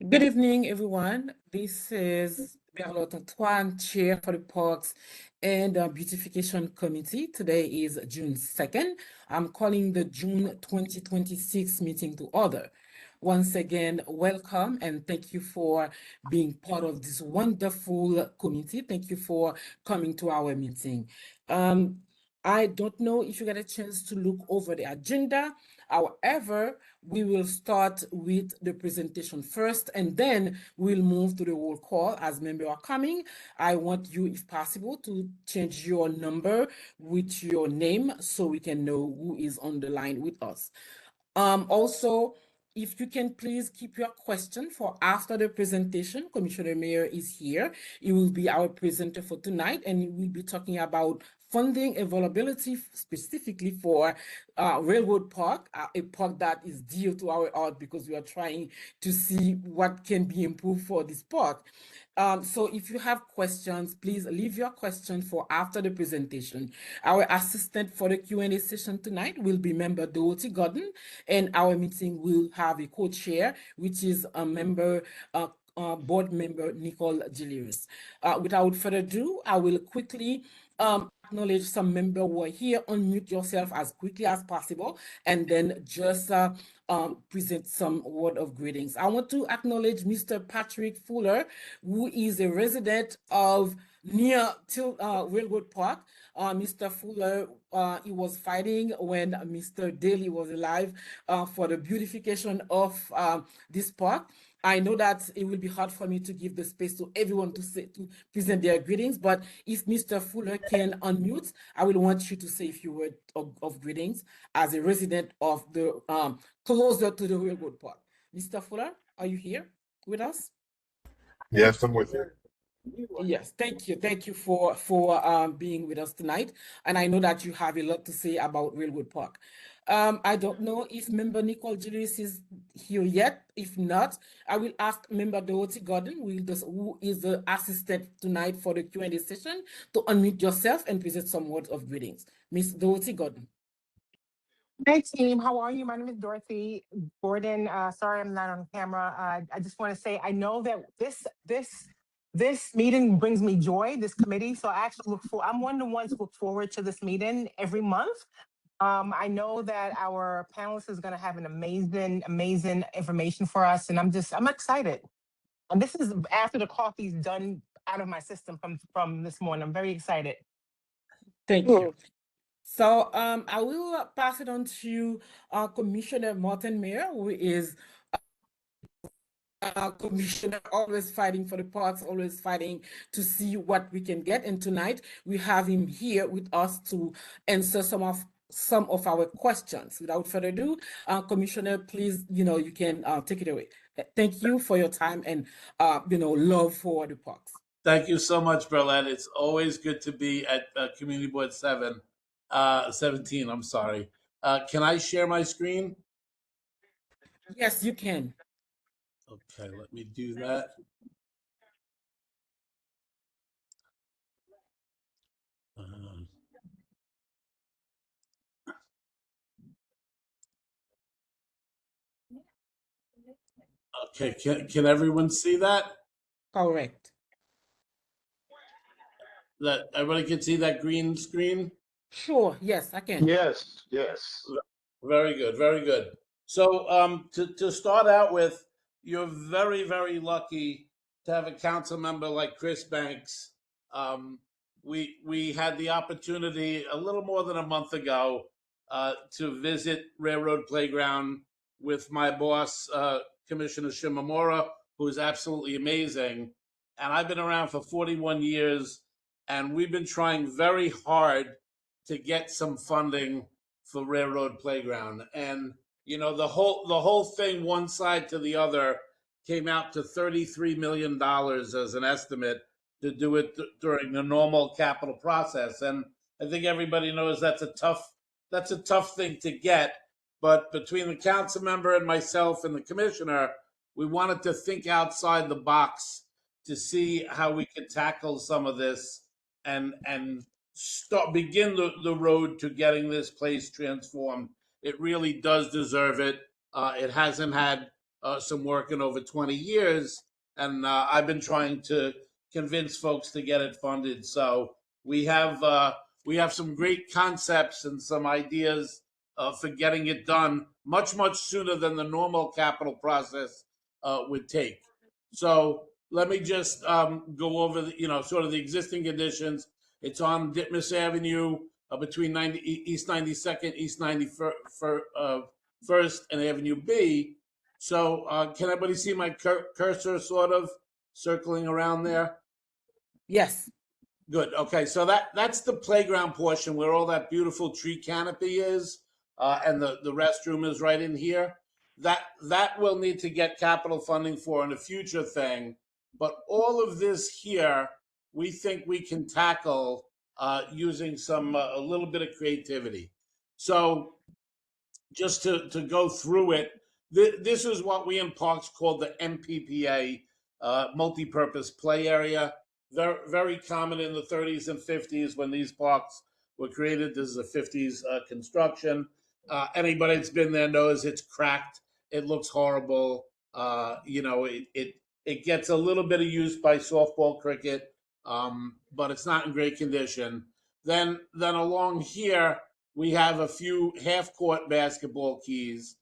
Good evening, everyone. This is Berlotte Antoine, Chair for the Parks and Beautification Committee. Today is June 2nd. I'm calling the June 2026 meeting to order. Once again, welcome and thank you for being part of this wonderful committee. Thank you for coming to our meeting. I don't know if you get a chance to look over the agenda. However, we will start with the presentation first, and then we'll move to the roll call as members are coming. I want you, if possible, to change your number with your name so we can know who is on the line with us. Also, if you can please keep your question for after the presentation. Commissioner Mayor is here. He will be our presenter for tonight, and he will be talking about funding availability specifically for Railroad Park, a park that is dear to our heart because we are trying to see what can be improved for this park. So if you have questions, please leave your question for after the presentation. Our assistant for the Q&A session tonight will be member Dorothy Gordon, and our meeting will have a co-chair, which is a member, board member Nicole Gilius. Without further ado, I will quickly acknowledge some member who are here. Unmute yourself as quickly as possible, and then just present some word of greetings. I want to acknowledge Mr. Patrick Fuller, who is a resident of near Railroad Park. Mr. Fuller, he was fighting when Mr. Daly was alive for the beautification of this park. I know that it will be hard for me to give the space to everyone to present their greetings, but if Mr. Fuller can unmute, I will want you to say a few words of greetings as a resident of the closer to the Railroad Park. Mr. Fuller, are you here with us? Yes, I'm with you. Yes, thank you. Thank you for being with us tonight. And I know that you have a lot to say about Railroad Park. I don't know if member Nicole Julius is here yet. If not, I will ask member Dorothy Gordon, who is the assistant tonight for the Q&A session, to unmute yourself and present some words of greetings. Miss Dorothy Gordon. Hey team, how are you? My name is Dorothy Gordon. Sorry I'm not on camera. I just want to say I know that this meeting brings me joy, this committee. So I actually I'm one of the ones who look forward to this meeting every month. I know that our panelist is going to have an amazing information for us, and I'm excited. And this is after the coffee's done out of my system from this morning. I'm very excited. Thank you. So I will pass it on to Commissioner Martin Mayer, who is commissioner, always fighting for the parks, always fighting to see what we can get. And tonight we have him here with us to answer some of our questions. Without further ado, Commissioner, please, you can take it away. Thank you for your time and love for the parks. Thank you so much, Berlotte. It's always good to be at Community Board 17. I'm sorry. Can I share my screen? Yes, you can. Okay, let me do that. Okay, can everyone see that? Correct. That everybody can see that green screen? Sure, yes, I can. Yes. Very good, very good. So to start out with, you're very, very lucky to have a council member like Chris Banks. We had the opportunity a little more than a month ago to visit Railroad Playground with my boss, Commissioner Shimamura, who is absolutely amazing. And I've been around for 41 years, and we've been trying very hard to get some funding for Railroad Playground. And the whole thing, one side to the other, came out to $33 million as an estimate to do it during the normal capital process. And I think everybody knows that's a tough thing to get. But between the council member and myself and the commissioner, we wanted to think outside the box to see how we could tackle some of this and begin the road to getting this place transformed. It really does deserve it. It hasn't had some work in over 20 years, and I've been trying to convince folks to get it funded. So we have some great concepts and some ideas for getting it done much sooner than the normal capital process would take. So let me just go over sort of the existing conditions. It's on Ditmas Avenue between East 92nd, East 91st, and Avenue B. So can everybody see my cursor sort of circling around there? Yes. Good. Okay, so that's the playground portion where all that beautiful tree canopy is, and the restroom is right in here. That will need to get capital funding for in a future thing. But all of this here, we think we can tackle using some a little bit of creativity. So just to go through it, this is what we in Parks call the MPPA, multi-purpose play area. Very common in the 30s and 50s when these parks were created. This is a 50s construction. Anybody that's been there knows it's cracked. It looks horrible. It gets a little bit of use by softball, cricket, but it's not in great condition. Then along here we have a few half-court basketball keys.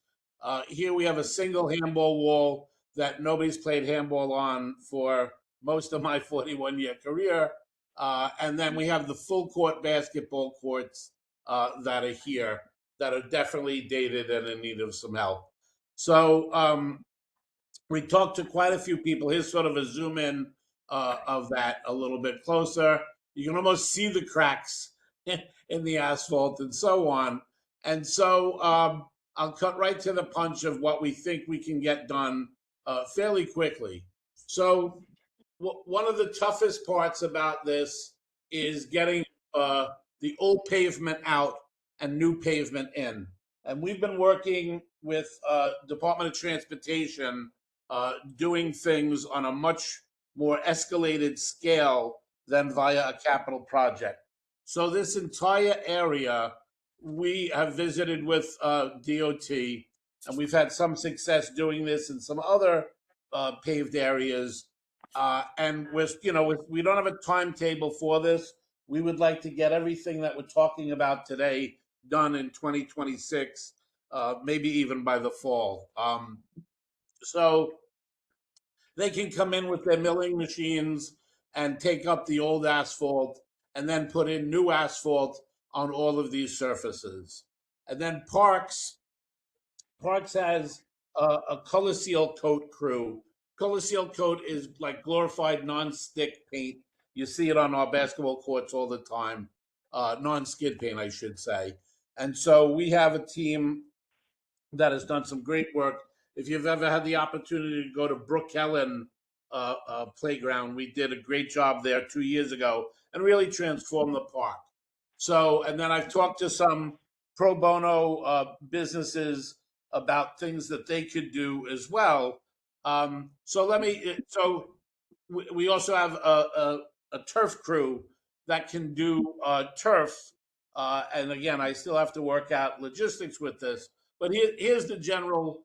Here we have a single handball wall that nobody's played handball on for most of my 41-year career. And then we have the full court basketball courts that are here that are definitely dated and in need of some help. So we talked to quite a few people. Here's sort of a zoom in of that a little bit closer. You can almost see the cracks in the asphalt and so on. And so I'll cut right to the punch of what we think we can get done fairly quickly. So one of the toughest parts about this is getting the old pavement out and new pavement in. And we've been working with Department of Transportation doing things on a much more escalated scale than via a capital project. So this entire area, we have visited with DOT, and we've had some success doing this in some other paved areas. And we don't have a timetable for this. We would like to get everything that we're talking about today done in 2026, maybe even by the fall. So they can come in with their milling machines and take up the old asphalt and then put in new asphalt on all of these surfaces. And then Parks has a color seal coat crew. Color seal coat is like glorified non-stick paint. You see it on our basketball courts all the time. Non-skid paint, I should say. And so we have a team that has done some great work. If you've ever had the opportunity to go to Brook Helen playground, we did a great job there 2 years ago and really transformed the park. So, and then I've talked to some pro bono businesses about things that they could do as well. So we also have a turf crew that can do turf. And again, I still have to work out logistics with this, but here's the general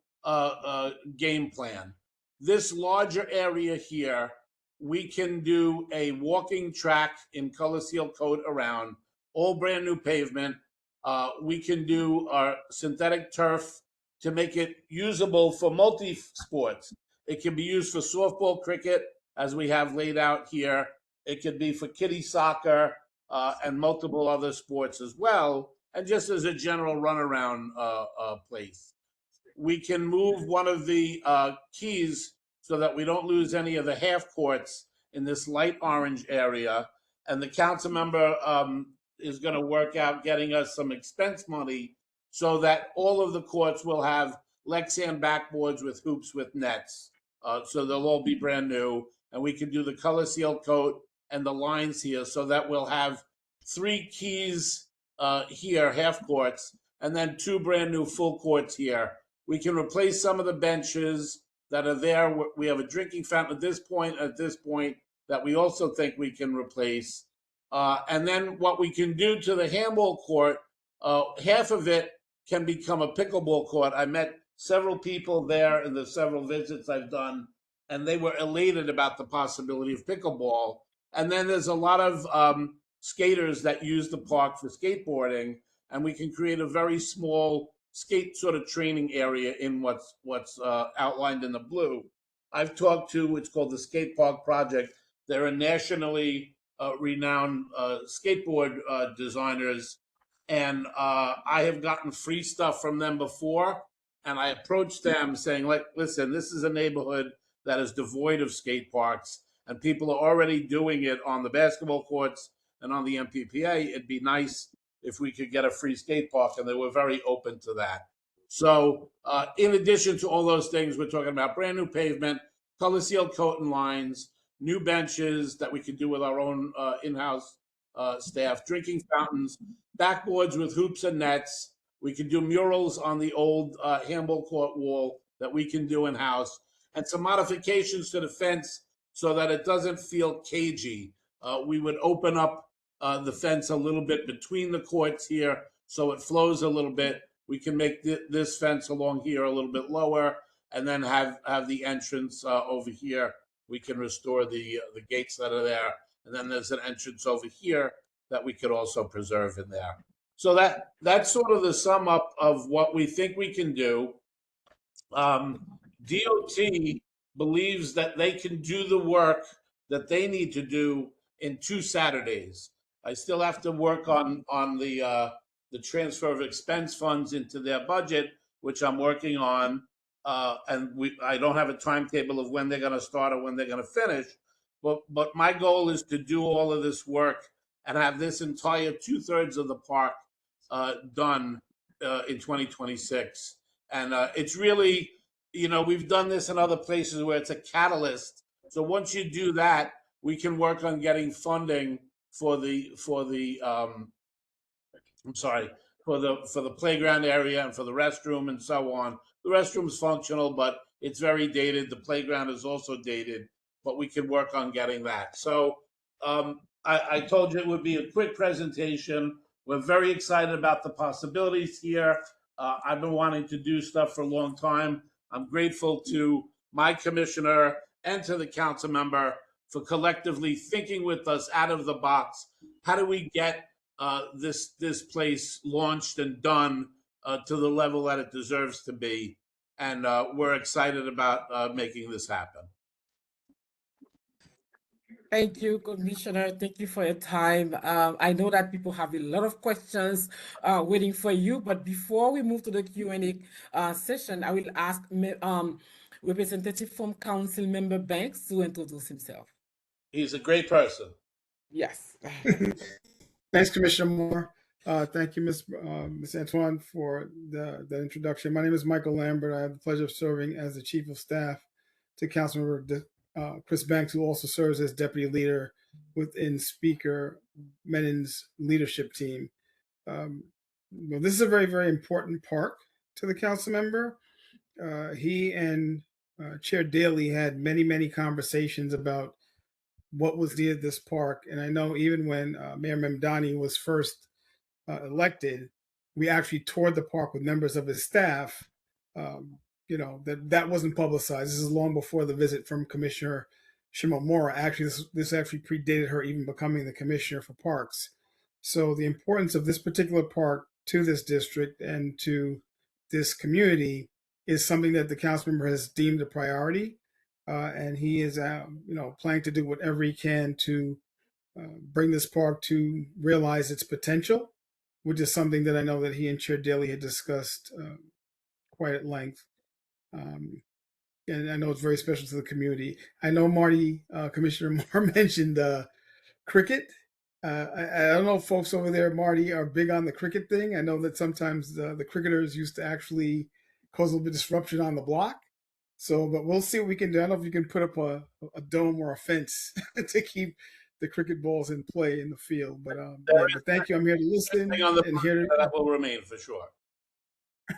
game plan. This larger area here, we can do a walking track in color seal coat around, all brand new pavement. We can do our synthetic turf to make it usable for multi-sports. It can be used for softball, cricket, as we have laid out here. It could be for kiddie soccer and multiple other sports as well, and just as a general runaround place. We can move one of the keys so that we don't lose any of the half courts in this light orange area. And the council member is going to work out getting us some expense money so that all of the courts will have Lexan backboards with hoops with nets. So they'll all be brand new. And we can do the color seal coat and the lines here so that we'll have 3 keys here, half courts, and then 2 brand new full courts here. We can replace some of the benches that are there. We have a drinking fountain at this point that we also think we can replace. And then what we can do to the handball court, half of it can become a pickleball court. I met several people there in the several visits I've done, and they were elated about the possibility of pickleball. And then there's a lot of skaters that use the park for skateboarding, and we can create a very small skate sort of training area in what's outlined in the blue. I've talked to what's called the Skate Park Project. They're a nationally renowned skateboard designers, and I have gotten free stuff from them before. And I approached them saying, like, listen, this is a neighborhood that is devoid of skate parks, and people are already doing it on the basketball courts and on the MPPA. It'd be nice if we could get a free skate park, and they were very open to that. So, in addition to all those things, we're talking about brand new pavement, color sealed coat and lines, new benches that we can do with our own in-house staff, drinking fountains, backboards with hoops and nets. We can do murals on the old handball court wall that we can do in-house, and some modifications to the fence so that it doesn't feel cagey. We would open up the fence a little bit between the courts here so it flows a little bit. We can make this fence along here a little bit lower, and then have the entrance over here. We can restore the gates that are there, and then there's an entrance over here that we could also preserve in there. So that's sort of the sum up of what we think we can do. DOT believes that they can do the work that they need to do in 2 Saturdays. I still have to work on the transfer of expense funds into their budget, which I'm working on. And I don't have a timetable of when they're going to start or when they're going to finish. But my goal is to do all of this work and have this entire 2/3 of the park done in 2026. And it's really, we've done this in other places where it's a catalyst. So once you do that, we can work on getting funding for the for the playground area and for the restroom and so on. The restroom's functional, but it's very dated. The playground is also dated, but we can work on getting that. So I told you it would be a quick presentation. We're very excited about the possibilities here. I've been wanting to do stuff for a long time. I'm grateful to my commissioner and to the council member for collectively thinking with us out of the box. How do we get this place launched and done to the level that it deserves to be? And we're excited about making this happen. Thank you, Commissioner. Thank you for your time. I know that people have a lot of questions waiting for you, but before we move to the Q&A session, I will ask Representative from Council Member Banks to introduce himself. He's a great person. Yes. Thanks, Commissioner Moore. Thank you, Ms. Antoine, for the introduction. My name is Michael Lambert. I have the pleasure of serving as the Chief of Staff to Councilmember Chris Banks, who also serves as Deputy Leader within Speaker Menin's leadership team. This is a very, very important park to the council member. He and Chair Daley had many, many conversations about what was needed at this park. And I know even when Mayor Memdani was first elected, we actually toured the park with members of his staff. That wasn't publicized. This is long before the visit from Commissioner Shimomura. Actually, this actually predated her even becoming the commissioner for parks. So the importance of this particular park to this district and to this community is something that the council member has deemed a priority. And he is, planning to do whatever he can to bring this park to realize its potential, which is something that I know that he and Chair Daley had discussed quite at length. And I know it's very special to the community. I know Marty, Commissioner Moore mentioned cricket. I don't know if folks over there, Marty, are big on the cricket thing. I know that sometimes the cricketers used to actually cause a little bit of disruption on the block. So, but we'll see what we can do. I don't know if you can put up a dome or a fence to keep the cricket balls in play in the field. But thank you. I'm here to listen and hear that will remain for sure.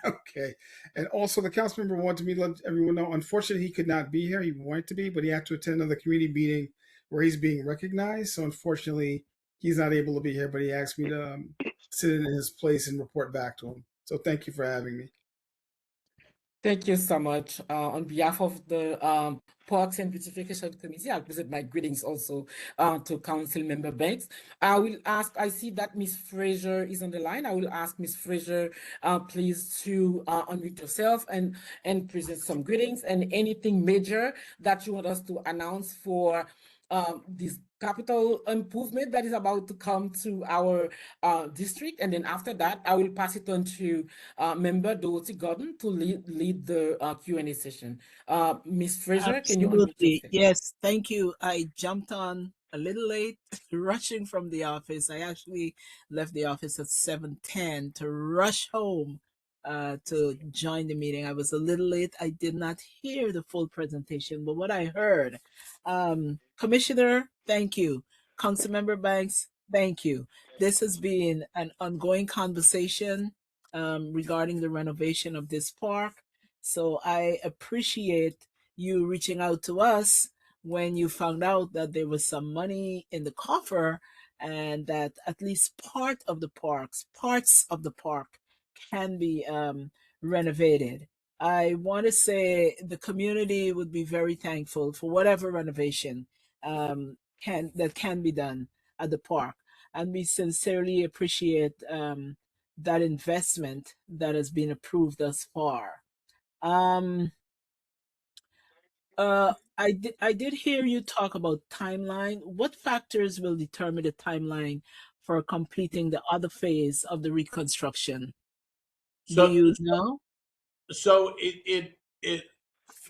Okay. And also the council member wanted me to let everyone know, unfortunately, he could not be here. He wanted to be, but he had to attend another community meeting where he's being recognized. So unfortunately, he's not able to be here, but he asked me to sit in his place and report back to him. So thank you for having me. Thank you so much. On behalf of the Parks and Beautification Committee, I'll present my greetings also to Council Member Banks. I will ask, I see that Ms. Fraser is on the line. I will ask Ms. Fraser, please to unmute yourself and present some greetings and anything major that you want us to announce for this capital improvement that is about to come to our district. And then after that, I will pass it on to Member Dorothy Gordon to lead the Q&A session. Ms. Fraser, can you unmute Absolutely. yourself? Yes, thank you. I jumped on a little late, rushing from the office. I actually left the office at 7:10 to rush home to join the meeting. I was a little late. I did not hear the full presentation, but what I heard, Commissioner, thank you. Councilmember Banks, thank you. This has been an ongoing conversation regarding the renovation of this park. So I appreciate you reaching out to us when you found out that there was some money in the coffer and that at least parts of the park can be renovated. I want to say the community would be very thankful for whatever renovation can be done at the park, and we sincerely appreciate that investment that has been approved thus far. Um, I did hear you talk about timeline. What factors will determine the timeline for completing the other phase of the reconstruction? Do So, you know? so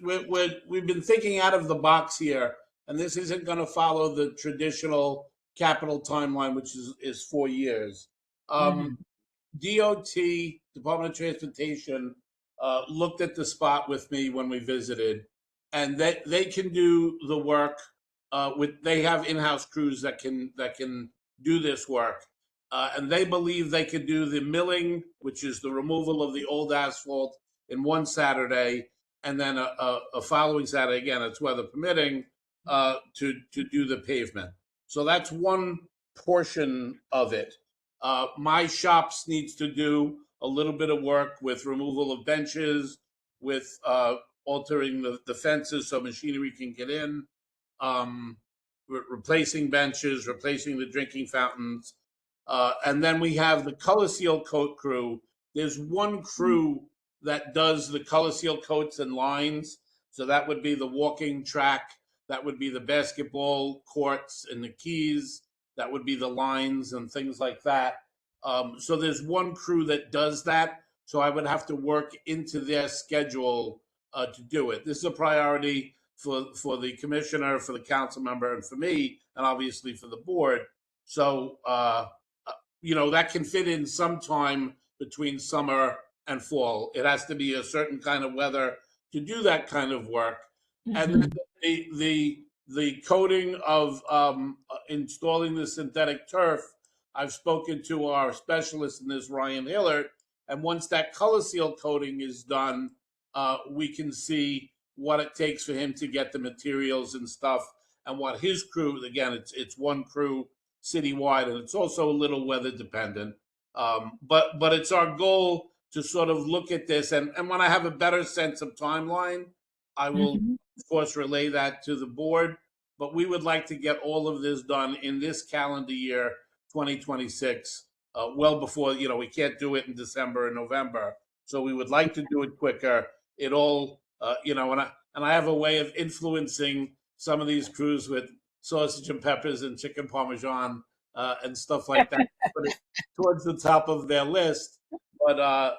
we've been thinking out of the box here, and this isn't going to follow the traditional capital timeline, which is 4 years. Hmm. DOT, Department of Transportation, looked at the spot with me when we visited, and they can do the work. They have in-house crews that can do this work, and they believe they could do the milling, which is the removal of the old asphalt, in one Saturday, and then a following Saturday, again, it's weather permitting, to do the pavement. So that's one portion of it. My shops needs to do a little bit of work with removal of benches, with altering the fences so machinery can get in, um, replacing benches, replacing the drinking fountains. And then we have the color seal coat crew. There's one crew that does the color seal coats and lines. So that would be the walking track, that would be the basketball courts and the keys, that would be the lines and things like that. So there's one crew that does that. So I would have to work into their schedule to do it. This is a priority for the commissioner, for the council member, and for me, and obviously for the board. So that can fit in sometime between summer and fall. It has to be a certain kind of weather to do that kind of work. And then Hmm. the coating of installing the synthetic turf, I've spoken to our specialist in this, Ryan Hillert, and once that color seal coating is done, we can see what it takes for him to get the materials and stuff, and what his crew. Again, it's one crew citywide, and it's also a little weather dependent. But it's our goal to sort of look at this, and when I have a better sense of timeline, I will Hmm. of course relay that to the board. But we would like to get all of this done in this calendar year, 2026, well before, we can't do it in December and November. So we would like to do it quicker. It all, and I have a way of influencing some of these crews with sausage and peppers and chicken parmesan and stuff like that. Put it towards the top of their list, but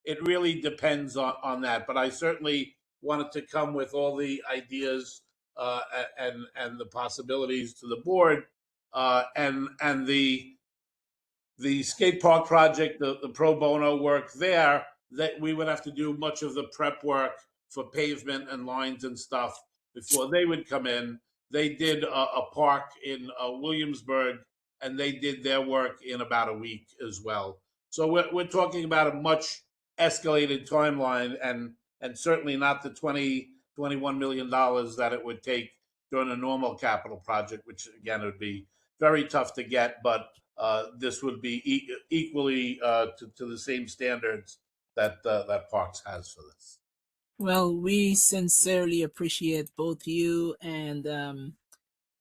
it really depends on that. But I certainly wanted to come with all the ideas and the possibilities to the board, and the skate park project, the pro bono work there, that we would have to do much of the prep work for pavement and lines and stuff before they would come in. They did a park in Williamsburg, and they did their work in about a week as well. So we're talking about a much escalated timeline, and certainly not the $21 million that it would take during a normal capital project, which again would be very tough to get, but this would be equally to the same standards that Parks has for this. Well, we sincerely appreciate both you and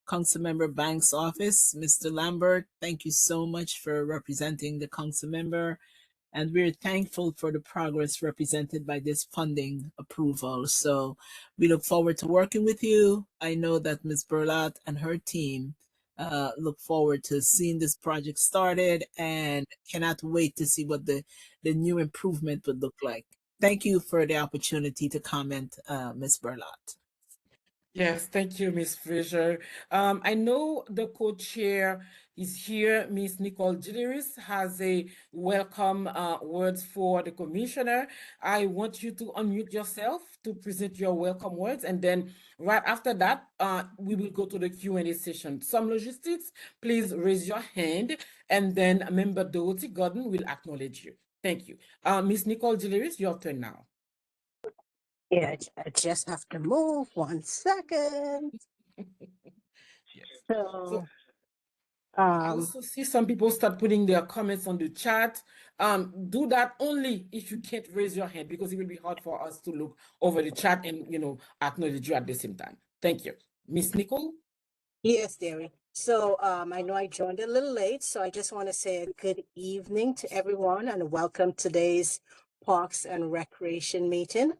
Councilmember Banks' office, Mr. Lambert. Thank you so much for representing the council member, and we're thankful for the progress represented by this funding approval. So we look forward to working with you. I know that Ms. Berlotte and her team look forward to seeing this project started and cannot wait to see what the new improvement would look like. Thank you for the opportunity to comment, Ms. Berlotte. Yes, thank you, Ms. Fraser. I know the co-chair is here. Ms. Nicole Gideris has a welcome words for the commissioner. I want you to unmute yourself to present your welcome words, and then right after that, we will go to the Q&A session. Some logistics, please raise your hand, and then Member Dorothy Gordon will acknowledge you. Thank you. Ms. Nicole Gideris, your turn now. Yeah, I just have to move 1 second. Yes. So, I also see some people start putting their comments on the chat. Do that only if you can't raise your hand, because it will be hard for us to look over the chat and, acknowledge you at the same time. Thank you. Miss Nicole? yes, dearie. So, I know I joined a little late, so I just want to say a good evening to everyone and welcome today's Parks and Recreation meeting.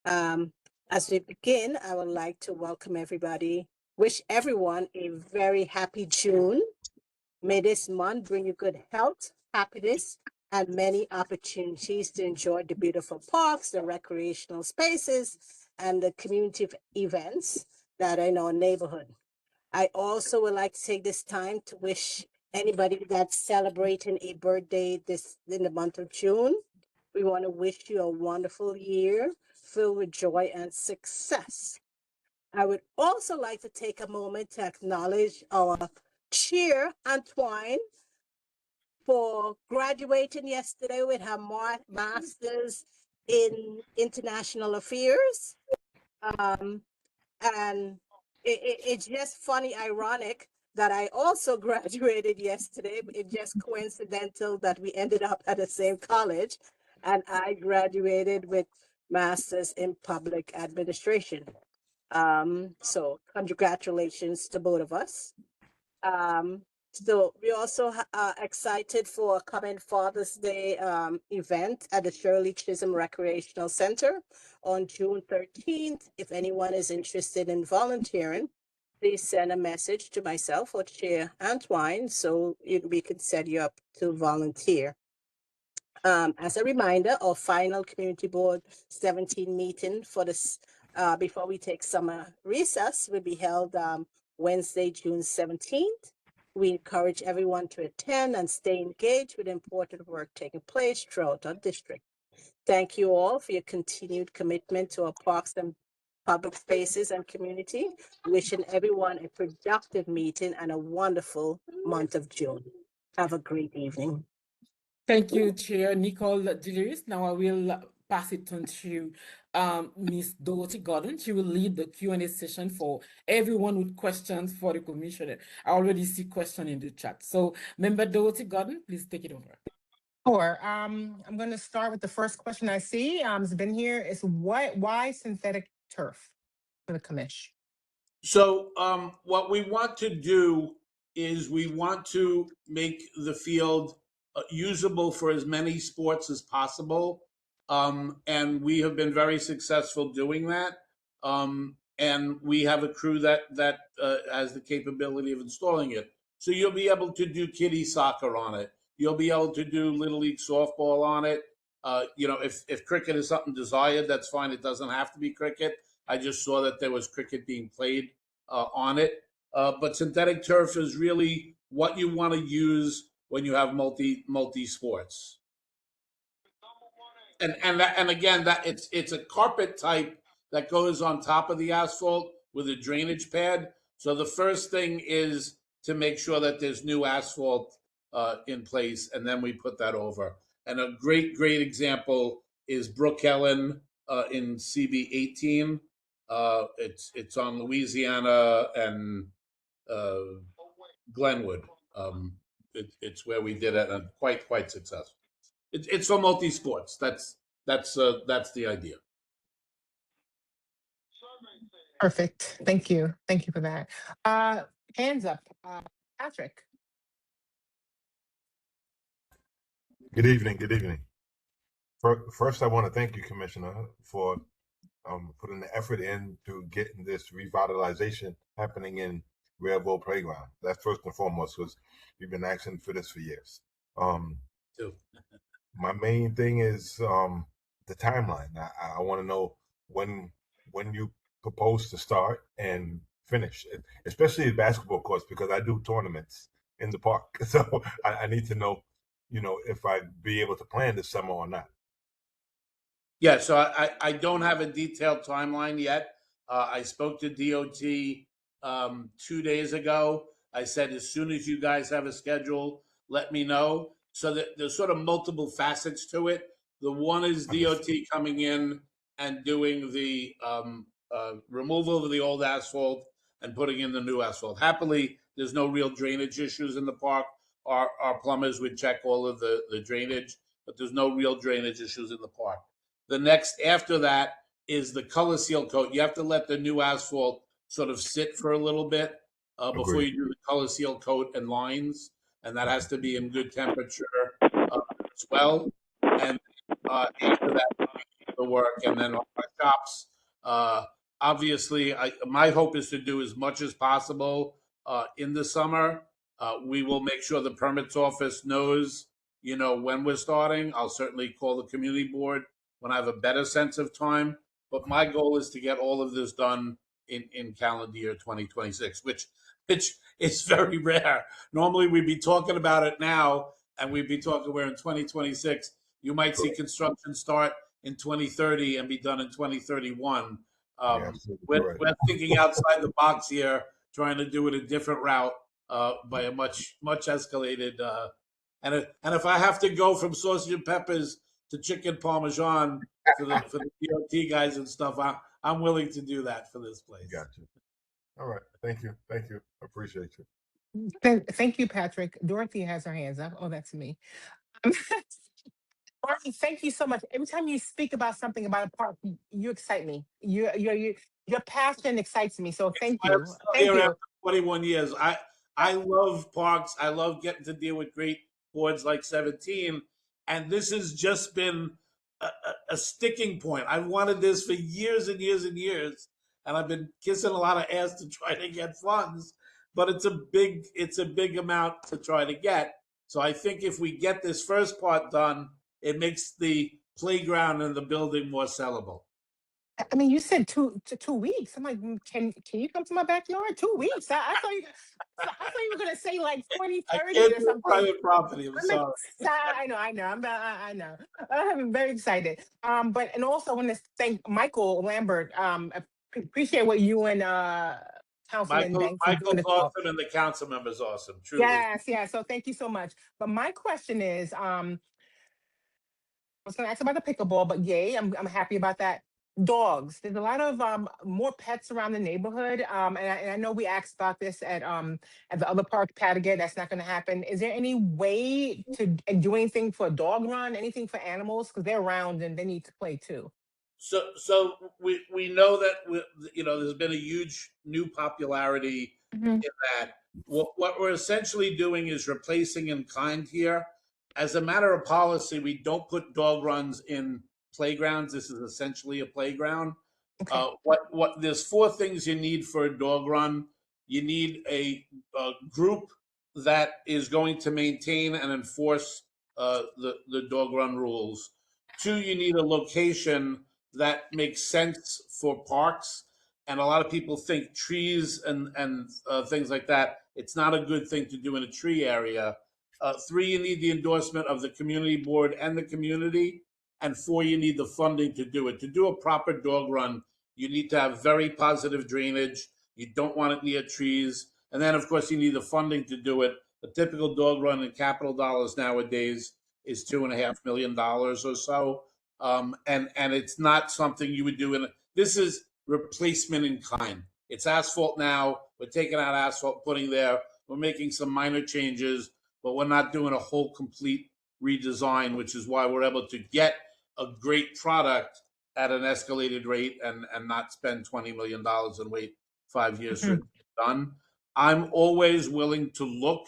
As we begin, I would like to welcome everybody, wish everyone a very happy June. May this month bring you good health, happiness, and many opportunities to enjoy the beautiful parks, the recreational spaces, and the community events that are in our neighborhood. I also would like to take this time to wish anybody that's celebrating a birthday in the month of June. We want to wish you a wonderful year filled with joy and success. I would also like to take a moment to acknowledge our chair, Antoine, for graduating yesterday with her master's in international affairs. And it's just funny, ironic that I also graduated yesterday. It's just coincidental that we ended up at the same college, and I graduated with master's in public administration. So congratulations to both of us. So we also excited for a coming Father's Day event at the Shirley Chisholm Recreational Center on June 13th. If anyone is interested in volunteering, please send a message to myself or Chair Antoine so we can set you up to volunteer. As a reminder, our final Community Board 17 meeting for this before we take summer recess will be held Wednesday, June 17th. We encourage everyone to attend and stay engaged with important work taking place throughout our district. Thank you all for your continued commitment to our parks and public spaces and community. Wishing everyone a productive meeting and a wonderful month of June. Have a great evening. Thank you, Chair Nicole Gideris. Now I will pass it on to Ms. Dorothy Gordon. She will lead the Q&A session for everyone with questions for the commissioner. I already see question in the chat. So, Member Dorothy Gordon, please take it over. Sure. I'm going to start with the first question I see. It's been here. Is why synthetic turf for the commish? So what we want to do is we want to make the field usable for as many sports as possible. And we have been very successful doing that. And we have a crew that has the capability of installing it. So you'll be able to do kiddie soccer on it. You'll be able to do Little League softball on it. If cricket is something desired, that's fine. It doesn't have to be cricket. I just saw that there was cricket being played on it. But synthetic turf is really what you want to use when you have multi sports. And again, that it's a carpet type that goes on top of the asphalt with a drainage pad. So the first thing is to make sure that there's new asphalt in place, and then we put that over. And a great example is Brook Ellen in CB 18. It's on Louisiana and Glenwood. It's where we did it, and quite successful. It's for multi sports. that's the idea. Perfect. Thank you. Thank you for that. Hands up. Patrick. Good evening. Good evening. First, I want to thank you, Commissioner, for putting the effort into getting this revitalization happening in Railroad Playground. That's first and foremost, because we've been asking for this for years. Too. My main thing is the timeline. I want to know when you propose to start and finish, especially the basketball courts, because I do tournaments in the park. So I need to know, if I'd be able to plan this summer or not. Yeah, so I don't have a detailed timeline yet. I spoke to DOT 2 days ago. I said, as soon as you guys have a schedule, let me know. So that there's sort of multiple facets to it. The one is DOT coming in and doing the removal of the old asphalt and putting in the new asphalt. Happily, there's no real drainage issues in the park. Our plumbers would check all of the drainage, but there's no real drainage issues in the park. The next after that is the color seal coat. You have to let the new asphalt sort of sit for a little bit before you do the color seal coat and lines, and that has to be in good temperature as well. And after that, the work, and then our shops. Obviously, my hope is to do as much as possible in the summer. We will make sure the permits office knows, when we're starting. I'll certainly call the community board when I have a better sense of time. But my goal is to get all of this done in calendar year 2026, which is very rare. Normally, we'd be talking about it now, and we'd be talking we're in 2026. You might see construction start in 2030 and be done in 2031. We're thinking outside the box here, trying to do it a different route by a much escalated. And if I have to go from sausage and peppers to chicken parmesan for the DOT guys and stuff, I'm willing to do that for this place. Gotcha. All right. Thank you. Appreciate you. Thank you, Patrick. Dorothy has her hands up. Oh, that's me. Dorothy, thank you so much. Every time you speak about something about a park, you excite me. Your passion excites me. So thank I'm you. still Thank here you. after 21 years. I love parks. I love getting to deal with great boards like 17. And this has just been a sticking point. I wanted this for years and years and years. And I've been kissing a lot of ass to try to get funds. But it's a big amount to try to get. So I think if we get this first part done, it makes the playground and the building more sellable. I mean, you said 2 weeks. I'm like, can you come to my backyard? 2 weeks. I thought you were gonna say like 2030 can't or do something. private property. I'm sorry. I know. I know. I'm very excited. But and also I want to thank Michael Lambert. Appreciate what you and Councilman Banks are doing. Michael's awesome, and the council member's awesome. Truly. Yes. So thank you so much. But my question is, I was going to ask about the pickleball, but yay, I'm happy about that. Dogs. There's a lot of more pets around the neighborhood, and I know we asked about this at the other park, Patagate. That's not going to happen. Is there any way to do anything for a dog run, anything for animals, because they're around and they need to play too? So we know that there's been a huge new popularity in that. What we're essentially doing is replacing in kind here. As a matter of policy, we don't put dog runs in playgrounds. This is essentially a playground. Okay. There's 4 things you need for a dog run. You need a group that is going to maintain and enforce the dog run rules. 2, you need a location that makes sense for parks. And a lot of people think trees and things like that. It's not a good thing to do in a tree area. 3, you need the endorsement of the community board and the community. And 4, you need the funding to do it. To do a proper dog run, you need to have very positive drainage. You don't want it near trees. And then, of course, you need the funding to do it. A typical dog run in capital dollars nowadays is $2.5 million or so. And it's not something you would do this is replacement in kind. It's asphalt now. We're taking out asphalt, putting there. We're making some minor changes, but we're not doing a whole complete redesign, which is why we're able to get a great product at an escalated rate and not spend $20 million and wait 5 years for it to be done. I'm always willing to look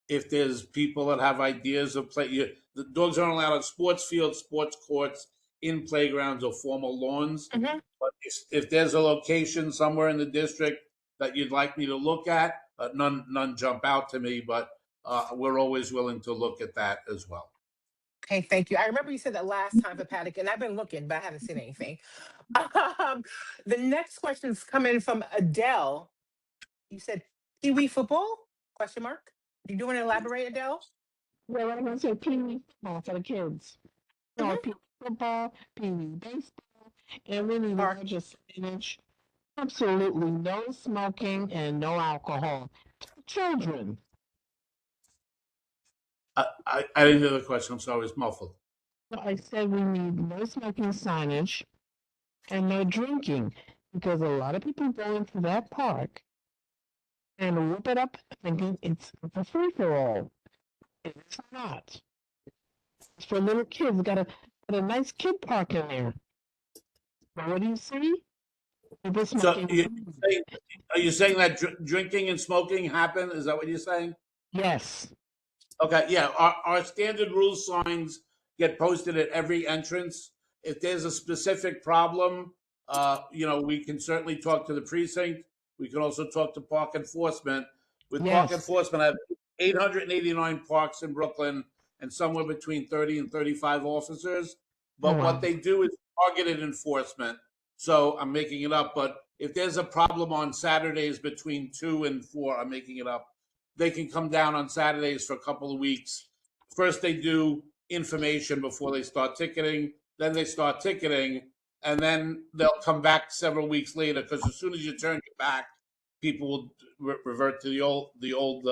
if there's people that have ideas of play. The dogs aren't allowed on sports fields, sports courts, in playgrounds or formal lawns. But if there's a location somewhere in the district that you'd like me to look at, none jump out to me, but we're always willing to look at that as well. Okay, thank you. I remember you said that last time for Paddock, and I've been looking, but I haven't seen anything. The next question is coming from Adele. You said Pee Wee football? Question mark. Do you want to elaborate, Adele? Well, I'm going to say Pee Wee football for the kids. Mhm. Pee Wee football, Pee Wee baseball, and really larger signage. Absolutely no smoking and no alcohol. Children. I didn't hear the question. I'm sorry, it was muffled. So I said we need no smoking signage and no drinking because a lot of people go into that park and whip it up thinking it's a free for all. It's not. It's for little kids. Got a nice kid park in there. But what do you see? People So smoking. are you saying that drinking and smoking happen? Is that what you're saying? Yes. Okay, yeah. Our standard rule signs get posted at every entrance. If there's a specific problem, we can certainly talk to the precinct. We can also talk to park enforcement. With park Yes. enforcement, I have 889 parks in Brooklyn and somewhere between 30 and 35 officers. But Wow. what they do is targeted enforcement. So I'm making it up, but if there's a problem on Saturdays between 2 and 4, I'm making it up, they can come down on Saturdays for a couple of weeks. First, they do information before they start ticketing. Then they start ticketing, and then they'll come back several weeks later because as soon as you turn your back, people will revert to the old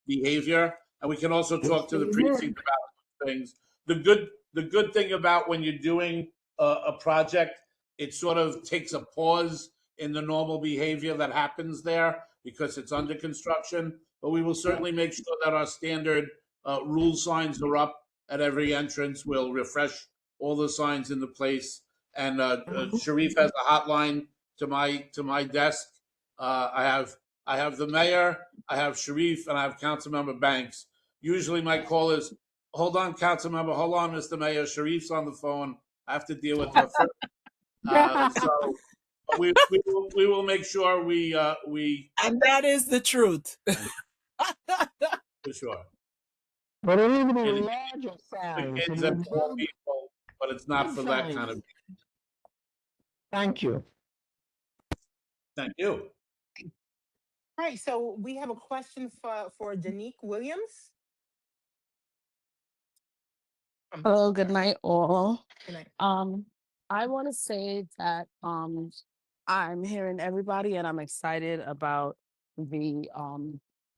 behavior. And we can also talk to the precinct about things. The good thing about when you're doing a project, it sort of takes a pause in the normal behavior that happens there because it's under construction. But we will certainly make sure that our standard rule signs are up at every entrance. We'll refresh all the signs in the place. And Sharif has a hotline to my desk. I have the mayor, I have Sharif, and I have Councilmember Banks. Usually my call is, hold on, Councilmember, hold on, Mr. Mayor. Sharif's on the phone. I have to deal with her first. So we will make sure we And that is the truth. for sure. But it needs to be It- larger The signs. kids and more people, but it's not for that kind of. Thank you. Thank you. All right, so we have a question for Danique Williams. Hello, good night, all. Good night. I want to say that I'm hearing everybody and I'm excited about the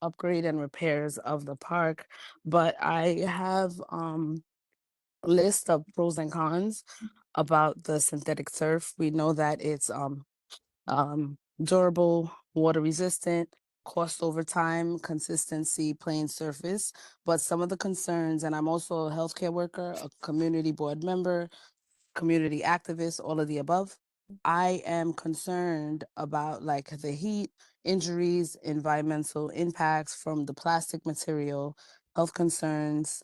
upgrade and repairs of the park, but I have a list of pros and cons about the synthetic turf. We know that it's durable, water resistant, cost over time, consistency, plain surface. But some of the concerns, and I'm also a healthcare worker, a community board member, community activist, all of the above. I am concerned about like the heat, injuries, environmental impacts from the plastic material, health concerns,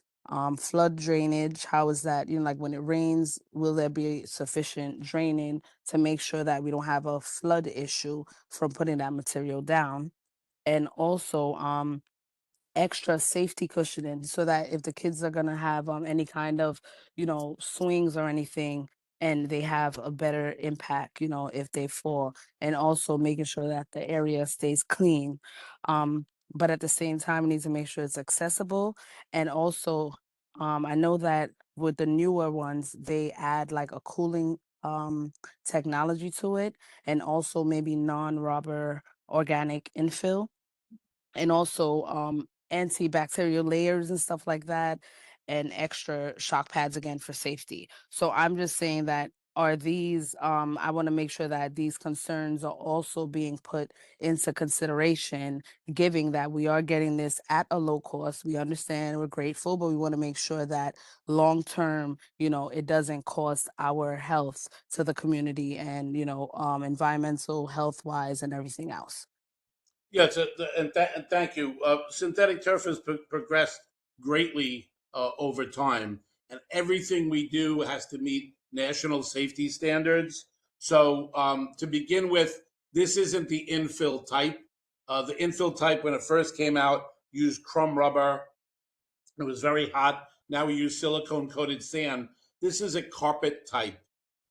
flood drainage. How is that? Like when it rains, will there be sufficient draining to make sure that we don't have a flood issue from putting that material down? And also, extra safety cushioning so that if the kids are going to have any kind of swings or anything, and they have a better impact if they fall, and also making sure that the area stays clean, but at the same time we need to make sure it's accessible. And also I know that with the newer ones they add like a cooling technology to it, and also maybe non-rubber organic infill, and also antibacterial layers and stuff like that, and extra shock pads again for safety. So I'm just saying that are these, I want to make sure that these concerns are also being put into consideration, given that we are getting this at a low cost. We understand, we're grateful, but we want to make sure that long term, it doesn't cost our health to the community and, environmental health wise and everything else. Yes, and thank you. Synthetic turf has progressed greatly over time, and everything we do has to meet national safety standards. So, to begin with, this isn't the infill type. The infill type, when it first came out, used crumb rubber. It was very hot. Now we use silicone coated sand. This is a carpet type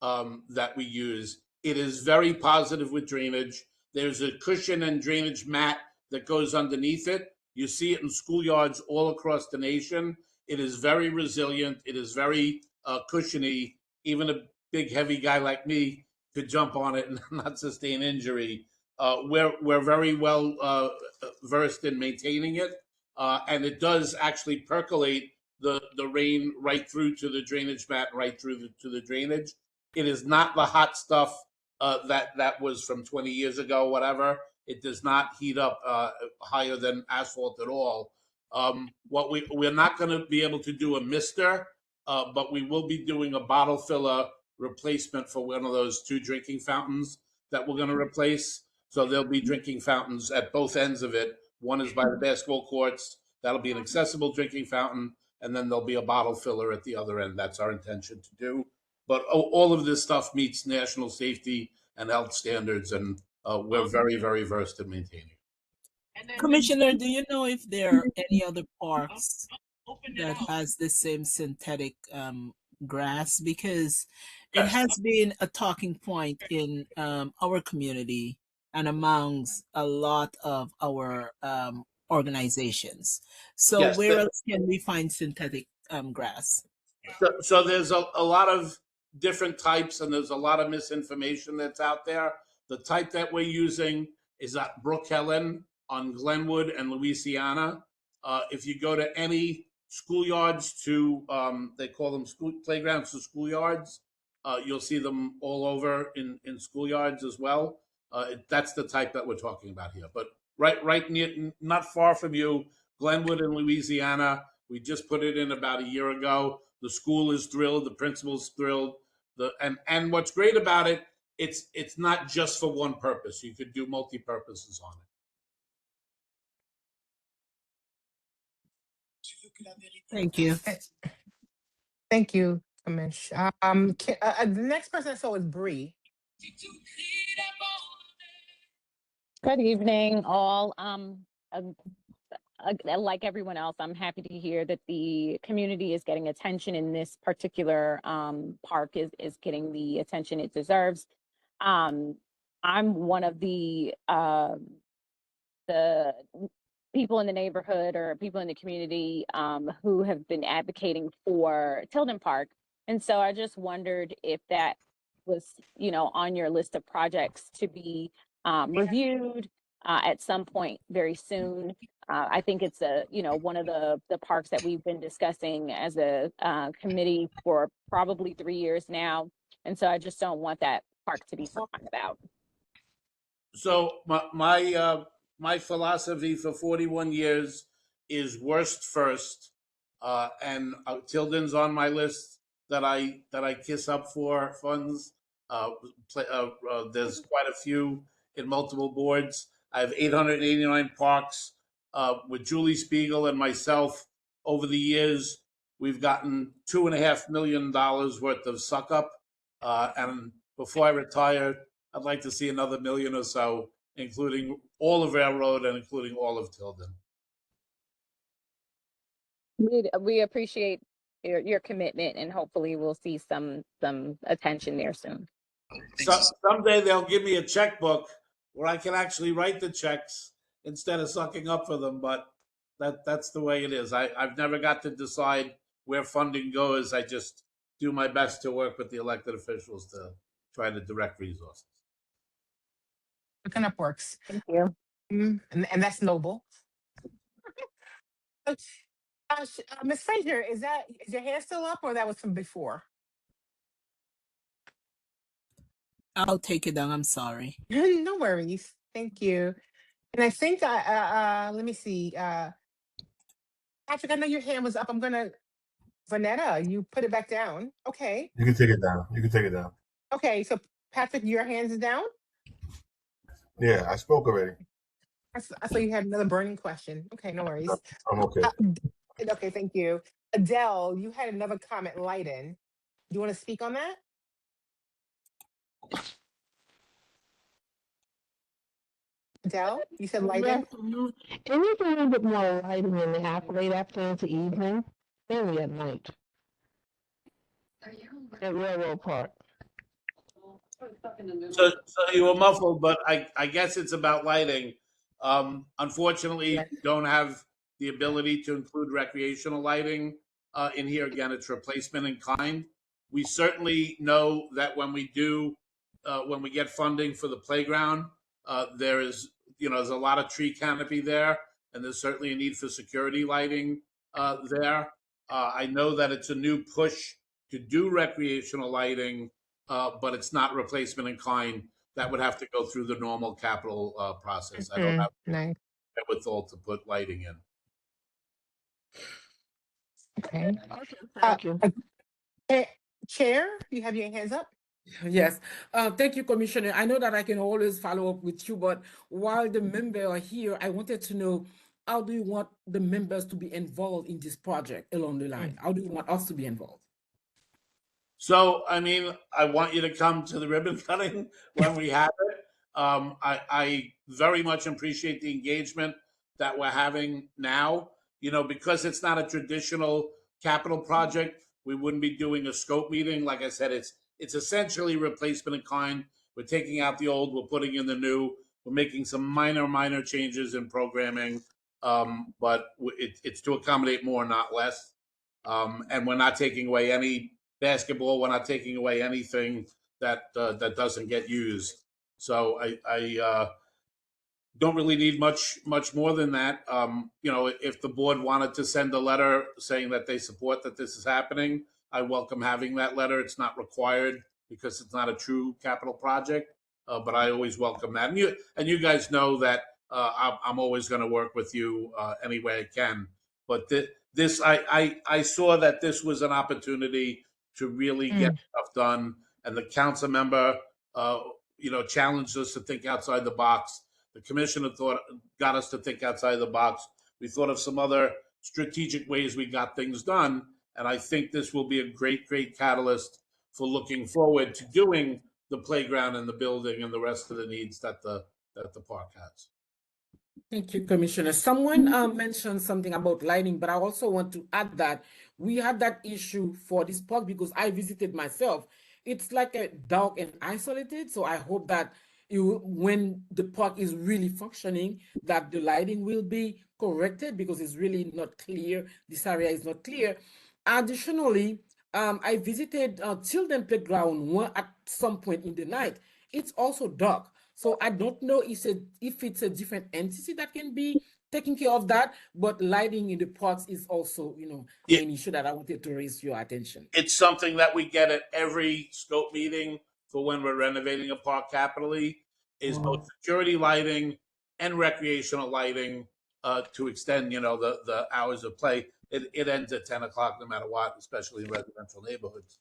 that we use. It is very positive with drainage. There's a cushion and drainage mat that goes underneath it. You see it in schoolyards all across the nation. It is very resilient. It is very cushiony. Even a big, heavy guy like me could jump on it and not sustain injury. We're very well versed in maintaining it, and it does actually percolate the rain right through to the drainage mat, right through to the drainage. It is not the hot stuff that was from 20 years ago, whatever. It does not heat up higher than asphalt at all. What we're not going to be able to do a mister, but we will be doing a bottle filler replacement for one of those 2 drinking fountains that we're going to replace. So there'll be drinking fountains at both ends of it. One is by the basketball courts. That'll be an accessible drinking fountain, and then there'll be a bottle filler at the other end. That's our intention to do. But all of this stuff meets national safety and health standards, and we're very, very versed in maintaining. Commissioner, do you know if there are any other parks that has the same synthetic grass? Because it has been a talking point in our community and amongst a lot of our organizations. So Yes, where else can we find synthetic grass? so there's a lot of different types, and there's a lot of misinformation that's out there. The type that we're using is at Brook Helen on Glenwood and Louisiana. If you go to any schoolyards they call them school playgrounds to schoolyards, you'll see them all over in schoolyards as well. That's the type that we're talking about here. But right near, not far from you, Glenwood in Louisiana. We just put it in about a year ago. The school is thrilled. The principal's thrilled. And what's great about it, it's not just for one purpose. You could do multi-purposes on it. Thank you. Thank you, Kamish. The next person I saw was Bree. Good evening, all. Like everyone else, I'm happy to hear that the community is getting attention in this particular park is getting the attention it deserves. I'm one of the people in the neighborhood or people in the community who have been advocating for Tilden Park. And so I just wondered if that was, on your list of projects to be reviewed at some point very soon. I think it's one of the parks that we've been discussing as a committee for probably 3 years now. And so I just don't want that park to be forgotten about. So my philosophy for 41 years is worst first, and Tilden's on my list that I kiss up for funds. There's quite a few in multiple boards. I have 889 parks. With Julie Spiegel and myself, over the years, we've gotten $2.5 million worth of suck up, and before I retire, I'd like to see another million or so, including all of Railroad and including all of Tilden. We appreciate your commitment, and hopefully we'll see some attention there soon. So someday they'll give me a checkbook where I can actually write the checks instead of sucking up for them. But that's the way it is. I've never got to decide where funding goes. I just do my best to work with the elected officials to try to direct resources. Looking up works. Thank you. And that's noble. Ms. Frazier, is your hair still up, or that was from before? I'll take it down. I'm sorry. No worries. Thank you. And I think let me see. Patrick, I know your hand was up. I'm gonna Vanetta, you put it back down. Okay. You can take it down. You can take it down. Okay, so Patrick, your hands is down. Yeah, I spoke already. I saw you had another burning question. Okay, no worries. I'm okay. Okay, thank you. Adele, you had another comment, Lighten. Do you want to speak on that? Adele, you said Lighten? It needs a little bit more lighting in the late afternoon to evening, mainly at night. At Railroad Park. So you were muffled, but I guess it's about lighting. Unfortunately, Yes. we don't have the ability to include recreational lighting in here. Again, it's replacement in kind. We certainly know that when we get funding for the playground, there is, there's a lot of tree canopy there, and there's certainly a need for security lighting there. I know that it's a new push to do recreational lighting, but it's not replacement in kind. That would have to go through the normal capital process. I don't have Nice. wherewithal to put lighting in. Okay. Okay, thank you. Chair, you have your hands up. Yes, thank you, Commissioner. I know that I can always follow up with you, but while the members are here, I wanted to know, how do you want the members to be involved in this project along the line? How do you want us to be involved? So, I mean, I want you to come to the ribbon cutting when we have it. I very much appreciate the engagement that we're having now. Because it's not a traditional capital project, we wouldn't be doing a scope meeting. Like I said, it's essentially replacement in kind. We're taking out the old, we're putting in the new. We're making some minor changes in programming, but it's to accommodate more, not less. And we're not taking away any basketball. We're not taking away anything that doesn't get used. So I don't really need much more than that. If the board wanted to send a letter saying that they support that this is happening, I welcome having that letter. It's not required because it's not a true capital project, but I always welcome that. And you guys know that I'm always going to work with you any way I can. But this I saw that this was an opportunity to really get stuff done, and the council member challenged us to think outside the box. The commissioner got us to think outside the box. We thought of some other strategic ways we got things done, and I think this will be a great catalyst for looking forward to doing the playground and the building and the rest of the needs that the park has. Thank you, Commissioner. Someone mentioned something about lighting, but I also want to add that we had that issue for this park because I visited myself. It's like a dark and isolated, so I hope that when the park is really functioning, that the lighting will be corrected because it's really not clear. This area is not clear. Additionally, I visited children playground at some point in the night. It's also dark. So I don't know if it's a different entity that can be taking care of that, but lighting in the parks is also, an issue that I wanted to raise your attention. It's something that we get at every scope meeting for when we're renovating a park capitally, is both security lighting and recreational lighting to extend, the hours of play. It ends at 10 o'clock no matter what, especially in residential neighborhoods.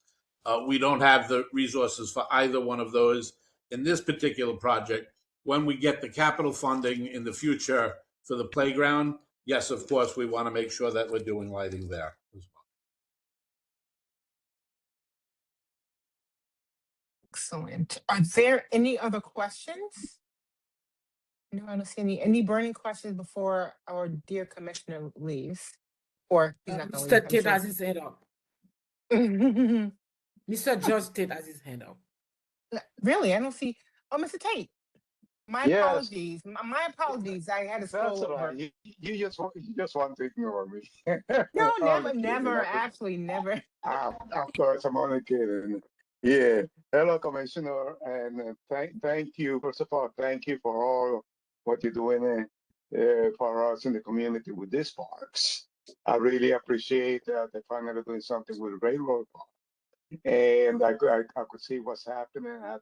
We don't have the resources for either one of those in this particular project. When we get the capital funding in the future for the playground, yes, of course, we want to make sure that we're doing lighting there as well. Excellent. Are there any other questions? No, I don't see any burning questions before our dear commissioner leaves. Or he's not going to Mr. leave, Tate has his hand up. Mr. Judge Tate has his hand up. Really? I don't see. Oh, Mr. Tate. My Yes. apologies. My apologies. I had to scroll That's all over. right. You just want to ignore me. No, Only kidding. never. Actually, never. Of course, I'm only kidding. Yeah. Hello, Commissioner, and thank you. First of all, thank you for all what you're doing for us in the community with these parks. I really appreciate that they're finally doing something with Railroad Park, and I could see what's happening at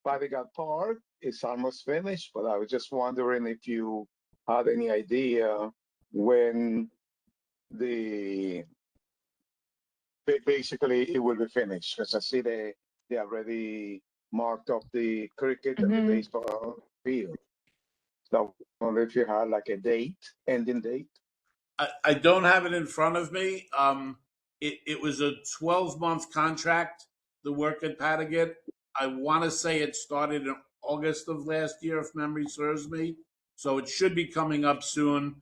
Bodyguard Park is almost finished, but I was just wondering if you had any idea when the basically it will be finished, because I see they already marked up the cricket and the baseball field. So I wonder if you had like a ending date. I don't have it in front of me. It was a 12-month contract, the work at Patagot. I want to say it started in August of last year, if memory serves me. So it should be coming up soon.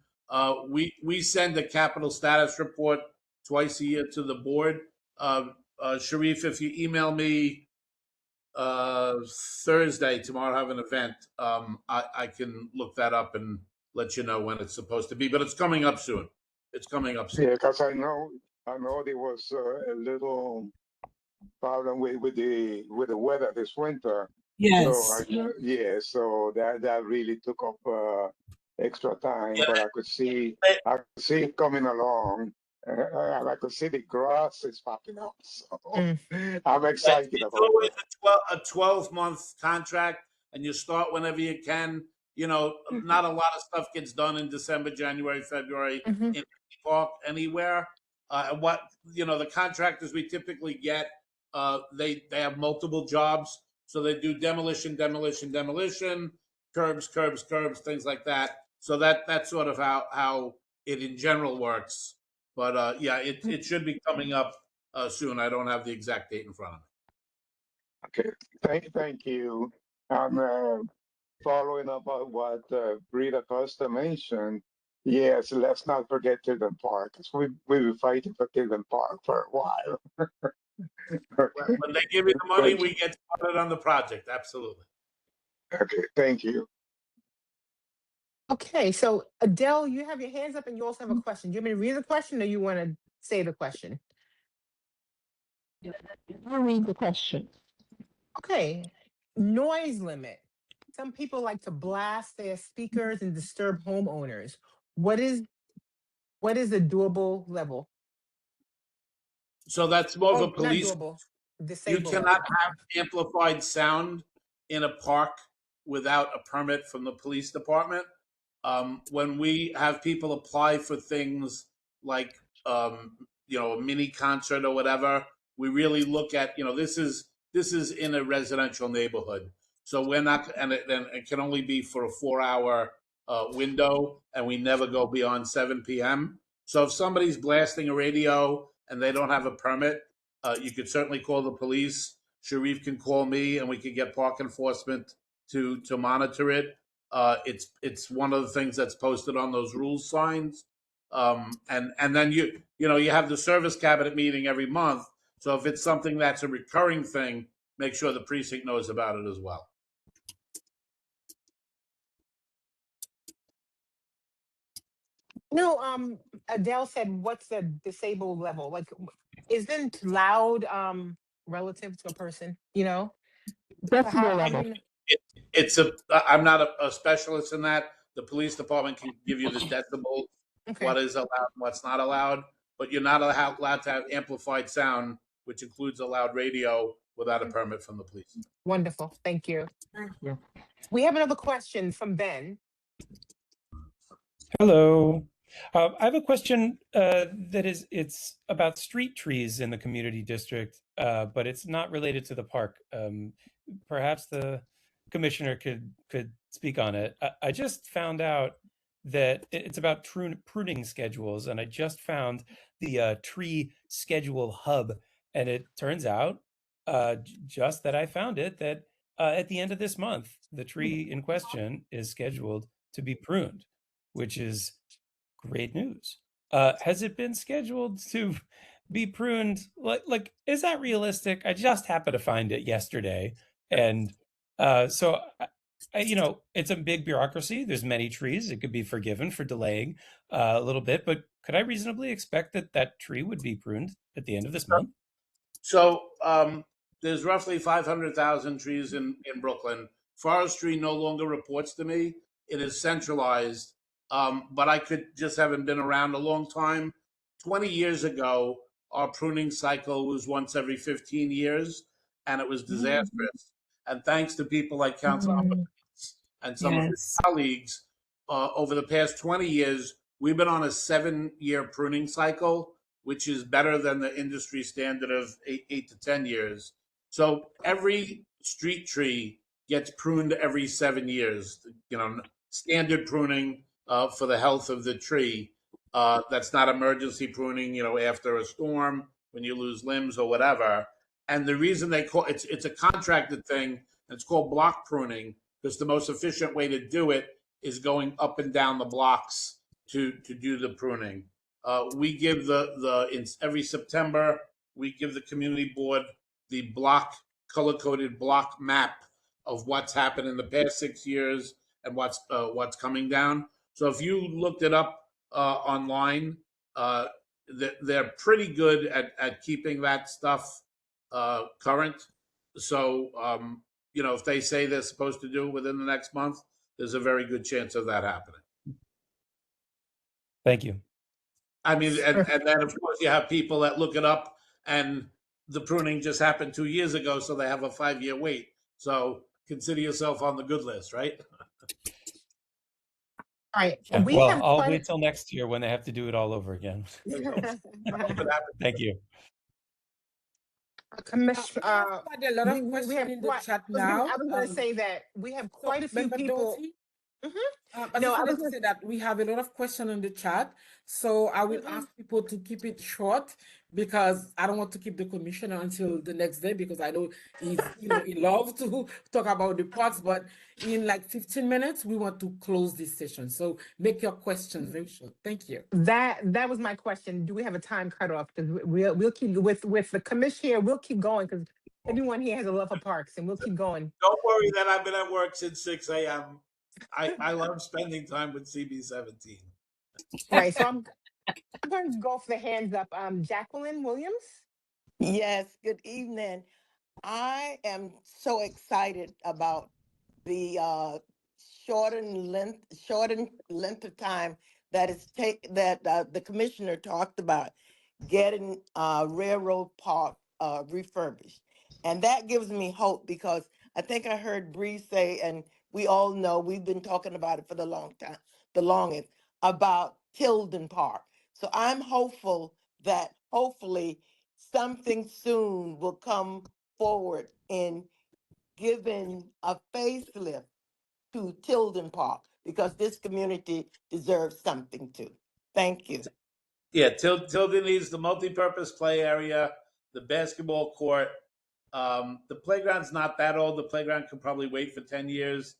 We send a capital status report twice a year to the board. Sharif, if you email me Thursday, tomorrow I have an event. I can look that up and let you know when it's supposed to be, but it's coming up soon. It's coming up soon. Yeah, because I know there was a little problem with the weather this winter. Yes. So that really took up extra time, Yeah, but I could see it coming along, and I could see the grass is popping up. So I'm excited it's about always that. a 12-month contract, and you start whenever you can. You know, not a lot of stuff gets done in December, January, February in any park anywhere. What the contractors we typically get, they have multiple jobs, so they do demolition, curbs, things like that. So that's sort of how it in general works. But yeah, it should be coming up soon. I don't have the exact date in front of me. Okay, thank you. I'm following up on what Rita Costa mentioned. Yes, let's not forget Tilden Park, 'cause we've been fighting for Tilden Park for a while. When they give you the money, we get started on the project. Absolutely. Okay, thank you. Okay, so Adele, you have your hands up and you also have a question. Do you want me to read the question or you want to say the question? I'll read the question. Okay, noise limit. Some people like to blast their speakers and disturb homeowners. What is the doable level? So that's more of a Oh, not police. doable, You disabled cannot level. have amplified sound in a park without a permit from the police department. When we have people apply for things like a mini concert or whatever, we really look at this is in a residential neighborhood, so we're not, and it can only be for a 4 hour window, and we never go beyond 7 p.m. So if somebody's blasting a radio and they don't have a permit, you could certainly call the police. Sharif can call me, and we could get park enforcement to monitor it. It's one of the things that's posted on those rules signs. And then you have the service cabinet meeting every month. So if it's something that's a recurring thing, make sure the precinct knows about it as well. No, Adele said, what's the disabled level? Like, isn't loud relative to a person, So Decibel how do level. you know? I'm not a specialist in that. The police department can give you the decibels, Okay, what is allowed, what's not allowed, but you're not allowed to have amplified sound, which includes a loud radio, without a permit from the police. wonderful. Thank you. Thank you. We have another question from Ben. Hello. I have a question it's about street trees in the community district, but it's not related to the park. Perhaps the commissioner could speak on it. I just found out that it's about pruning schedules, and I just found the tree schedule hub, and it turns out just that I found it that at the end of this month, the tree in question is scheduled to be pruned, which is great news. Has it been scheduled to be pruned? Like, is that realistic? I just happened to find it yesterday, and so it's a big bureaucracy. There's many trees. It could be forgiven for delaying a little bit, but could I reasonably expect that tree would be pruned at the end of this month? So there's roughly 500,000 trees in Brooklyn. Forestry no longer reports to me. It is centralized, but I just haven't been around a long time. 20 years ago, our pruning cycle was once every 15 years, and it was disastrous. And thanks to people like Council and some of his Yes. colleagues, over the past 20 years, we've been on a 7-year pruning cycle, which is better than the industry standard of 8 to 10 years. So every street tree gets pruned every 7 years. Standard pruning for the health of the tree. That's not emergency pruning. After a storm when you lose limbs or whatever. And the reason they call it's a contracted thing. It's called block pruning because the most efficient way to do it is going up and down the blocks to do the pruning. We give every September we give the community board the color coded block map of what's happened in the past 6 years and what's coming down. So if you looked it up online, they're pretty good at keeping that stuff current. So if they say they're supposed to do it within the next month, there's a very good chance of that happening. Thank you. I mean, and then of course you have people that look it up and the pruning just happened 2 years ago, so they have a 5-year wait. So consider yourself on the good list, right? All right. Yeah, We well, have I'll quite wait till next year when they have to do it all over again. Thank you. commission. We have quite a lot of We questions have in the quite. chat I now. was going to say that we have So, quite a few Member people. Dorsey, I No, just I wanted was to going say that we have a lot of questions in the chat. So I will ask people to keep it short because I don't want to keep the commissioner until the next day because I know he loves to talk about the parks, but in like 15 minutes, we want to close this session. So make your questions very short. Thank you. that was my question. Do we have a time cutoff? Because we'll keep with the commission here. We'll keep going because everyone here has a love for parks, and we'll keep going. Don't worry that I've been at work since 6 a.m. I love spending time with CB17. Right. So I'm going to go for the hands up. Jacqueline Williams. Yes, good evening. I am so excited about the shortened length of time that the commissioner talked about getting Railroad Park refurbished. And that gives me hope because I think I heard Bree say, and we all know we've been talking about it for the longest, about Tilden Park. So I'm hopeful that hopefully something soon will come forward in giving a facelift to Tilden Park because this community deserves something too. Thank you. Yeah, Tilden needs the multi-purpose play area, the basketball court. The playground's not that old. The playground could probably wait for 10 years.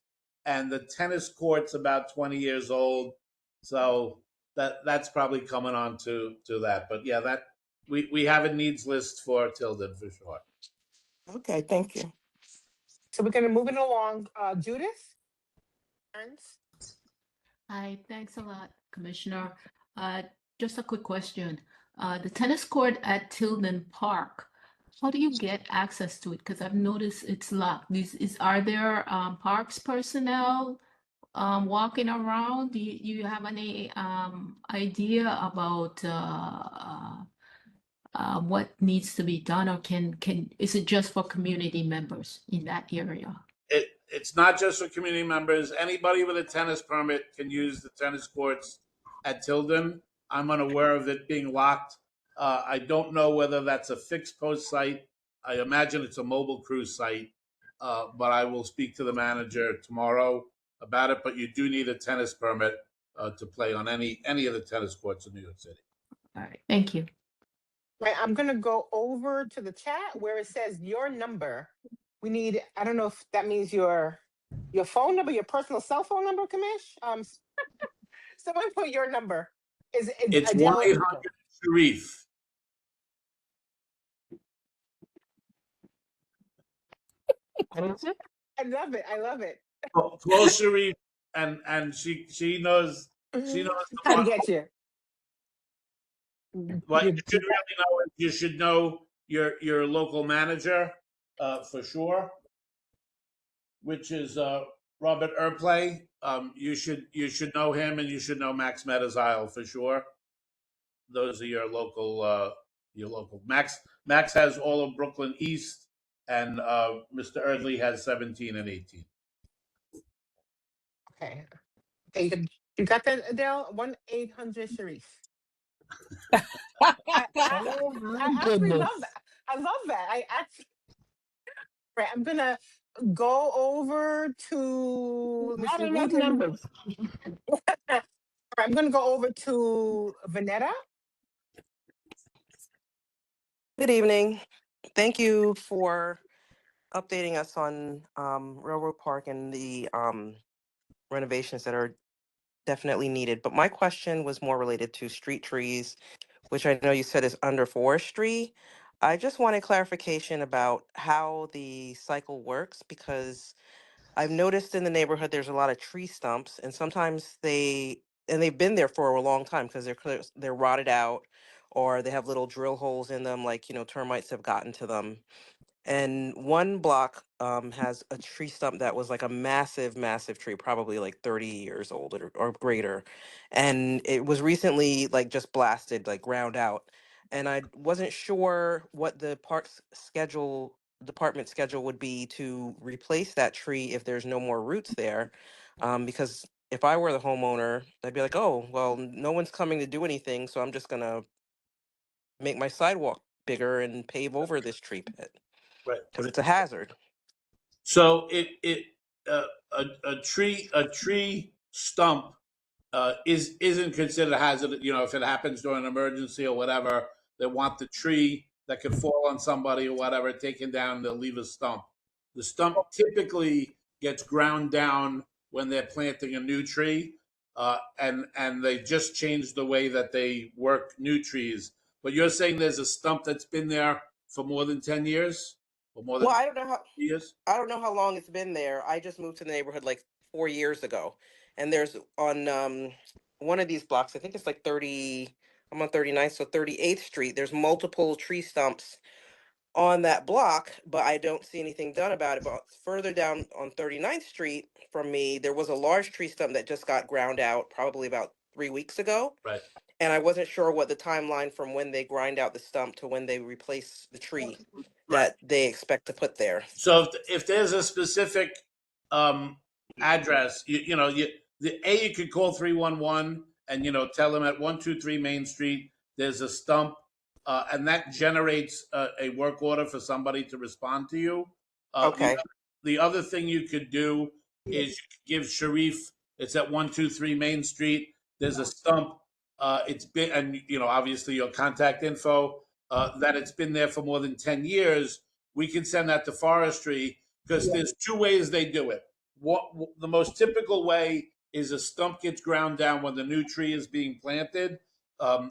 And the tennis court's about 20 years old. So that's probably coming on to that. But yeah, that we have a needs list for Tilden for sure. Okay, thank you. So we're going to move it along. Judith. Hi, thanks a lot, Commissioner. Just a quick question. The tennis court at Tilden Park, how do you get access to it? Because I've noticed it's locked. Are there parks personnel walking around? Do you have any idea about what needs to be done, or is it just for community members in that area? It's not just for community members. Anybody with a tennis permit can use the tennis courts at Tilden. I'm unaware of it being locked. I don't know whether that's a fixed post site. I imagine it's a mobile cruise site, but I will speak to the manager tomorrow about it. But you do need a tennis permit to play on any of the tennis courts in New York City. All right, thank you. Right, I'm going to go over to the chat where it says your number. We need, I don't know if that means your phone number, your personal cell phone number, Kamish. Someone put your number. It's Adele- 1-800-SHARIF. What is it? I love it. I love it. Call Sharif, and she knows how to get you. What you should really know is you should know your local manager for sure, which is Robert Erplay. You should know him, and you should know Max Metazile for sure. Those are your local. Max has all of Brooklyn East, and Mr. Erdley has 17 and 18. Okay. Okay, you got that, Adele? 1-800-Sharif. Oh my I actually love goodness. that. I love that. I actually, right, I'm gonna go over to, let me Not see who enough didn't. numbers. All right, I'm gonna go over to Vanetta. Good evening. Thank you for updating us on Railroad Park and the renovations that are definitely needed. But my question was more related to street trees, which I know you said is under forestry. I just wanted clarification about how the cycle works because I've noticed in the neighborhood there's a lot of tree stumps, and sometimes they've been there for a long time because they're rotted out, or they have little drill holes in them, like termites have gotten to them. And one block has a tree stump that was like a massive, massive tree, probably like 30 years old or greater. And it was recently like just blasted, like ground out. And I wasn't sure what the parks schedule, department schedule would be to replace that tree if there's no more roots there. Because if I were the homeowner, I'd be like, oh, well, no one's coming to do anything, so I'm just gonna make my sidewalk bigger and pave over this tree pit Right. because it's a hazard. So a tree stump isn't considered a hazard. If it happens during an emergency or whatever, they want the tree that could fall on somebody or whatever taken down. They'll leave a stump. The stump typically gets ground down when they're planting a new tree, and they just changed the way that they work new trees. But you're saying there's a stump that's been there for more than 10 years or more than Well, 10 I don't know how years? I don't know how long it's been there. I just moved to the neighborhood like 4 years ago, and there's on one of these blocks. I think it's like 30. I'm on 39th, so 38th Street. There's multiple tree stumps on that block, but I don't see anything done about it. But further down on 39th Street from me, there was a large tree stump that just got ground out probably about 3 weeks ago. Right. And I wasn't sure what the timeline from when they grind out the stump to when they replace the tree Right. that they expect to put there. So if there's a specific um, address, you could call 311 and tell them at 123 Main Street there's a stump, and that generates a work order for somebody to respond to you. Okay. The other thing you could do is you could give Sharif. It's at 123 Main Street. There's a stump. It's been, and obviously your contact info. That it's been there for more than 10 years. We can send that to forestry because there's two ways they do it. What the most typical way is a stump gets ground down when the new tree is being planted.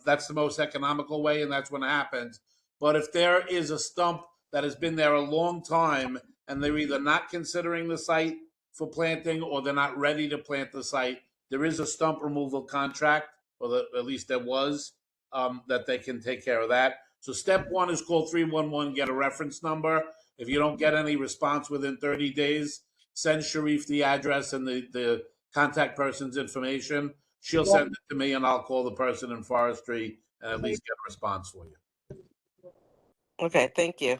That's the most economical way, and that's when it happens. But if there is a stump that has been there a long time and they're either not considering the site for planting or they're not ready to plant the site, there is a stump removal contract, or at least there was, that they can take care of that. So step one is call 311, get a reference number. If you don't get any response within 30 days, send Sharif the address and the contact person's information. She'll send it to me and I'll call the person in forestry and at least get a response for you. Okay, thank you.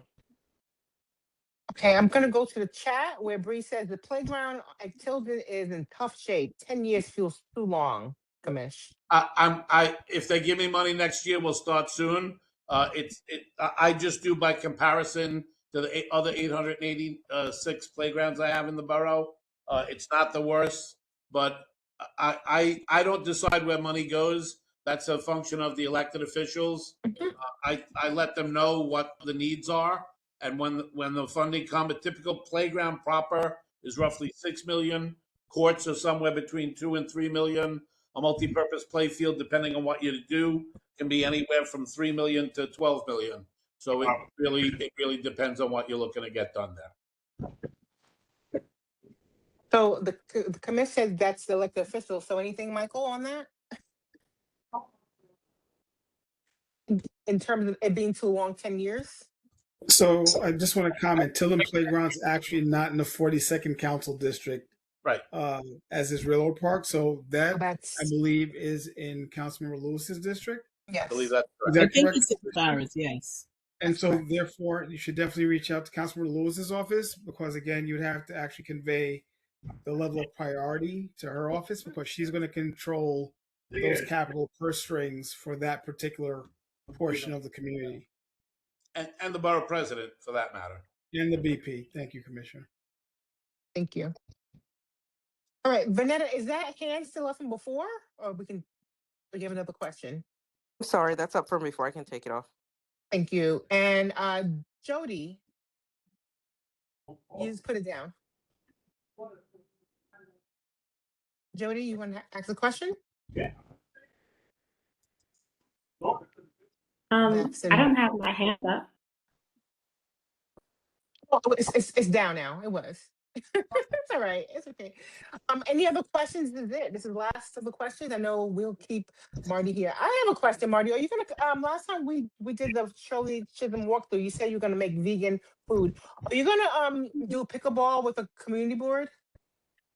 Okay, I'm gonna go to the chat where Bree says the playground at Tilden is in tough shape. 10 years feels too long, Kamish. If they give me money next year, we'll start soon. I just do by comparison to the other 886 playgrounds I have in the borough. It's not the worst, but I don't decide where money goes. That's a function of the elected officials. I let them know what the needs are, and when the funding comes, a typical playground proper is roughly 6 million. Courts are somewhere between 2 and 3 million. A multi-purpose play field, depending on what you do, can be anywhere from 3 million to 12 million. So it really depends on what you're looking to get done there. So the commission says that's the elected official. So anything, Michael, on that? In terms of it being too long, 10 years? So I just want to comment, Tilden Playground's actually not in the 42nd Council District. Right. As is Railroad Park. So that, that's, I believe, is in Councilmember Lewis's district. Yes. I believe that's Is correct. that I think correct? it's in Paris, yes. And so, therefore, you should definitely reach out to Councilman Lewis's office because, again, you'd have to actually convey the level of priority to her office because she's going to control those capital purse strings for that particular portion of the community. And the borough president, for that matter. And the BP. Thank you, Commissioner. Thank you. All right, Vanetta, is that hand still up from before, or we have another question? I'm sorry, that's up from before. I can take it off. Thank you. And Jody, you just put it down. Jody, you want to ask a question? I don't have my hand up. Oh, it's down now. It was. It's all right. It's okay. Any other questions? This is it. This is the last of the questions. I know we'll keep Marty here. I have a question, Marty. Are you gonna last time we did the Shirley Chisholm walkthrough, you said you were gonna make vegan food. Are you gonna do pickleball with a community board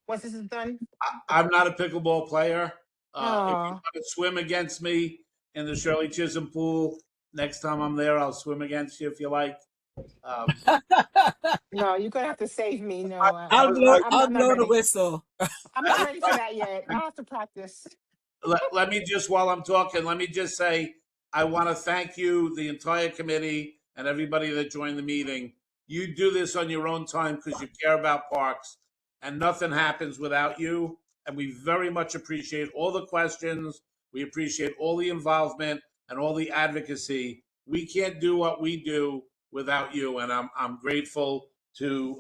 once this is done? I'm not a pickleball player. If you Aw. want to swim against me in the Shirley Chisholm pool, next time I'm there, I'll swim against you if you like. No, you're gonna have to save me. No, I'll blow I'm not the ready. whistle. I'm not ready for that yet. I have to practice. Let me just, while I'm talking, let me just say, I want to thank you, the entire committee, and everybody that joined the meeting. You do this on your own time because you care about parks, and nothing happens without you. And we very much appreciate all the questions. We appreciate all the involvement and all the advocacy. We can't do what we do without you, and I'm grateful to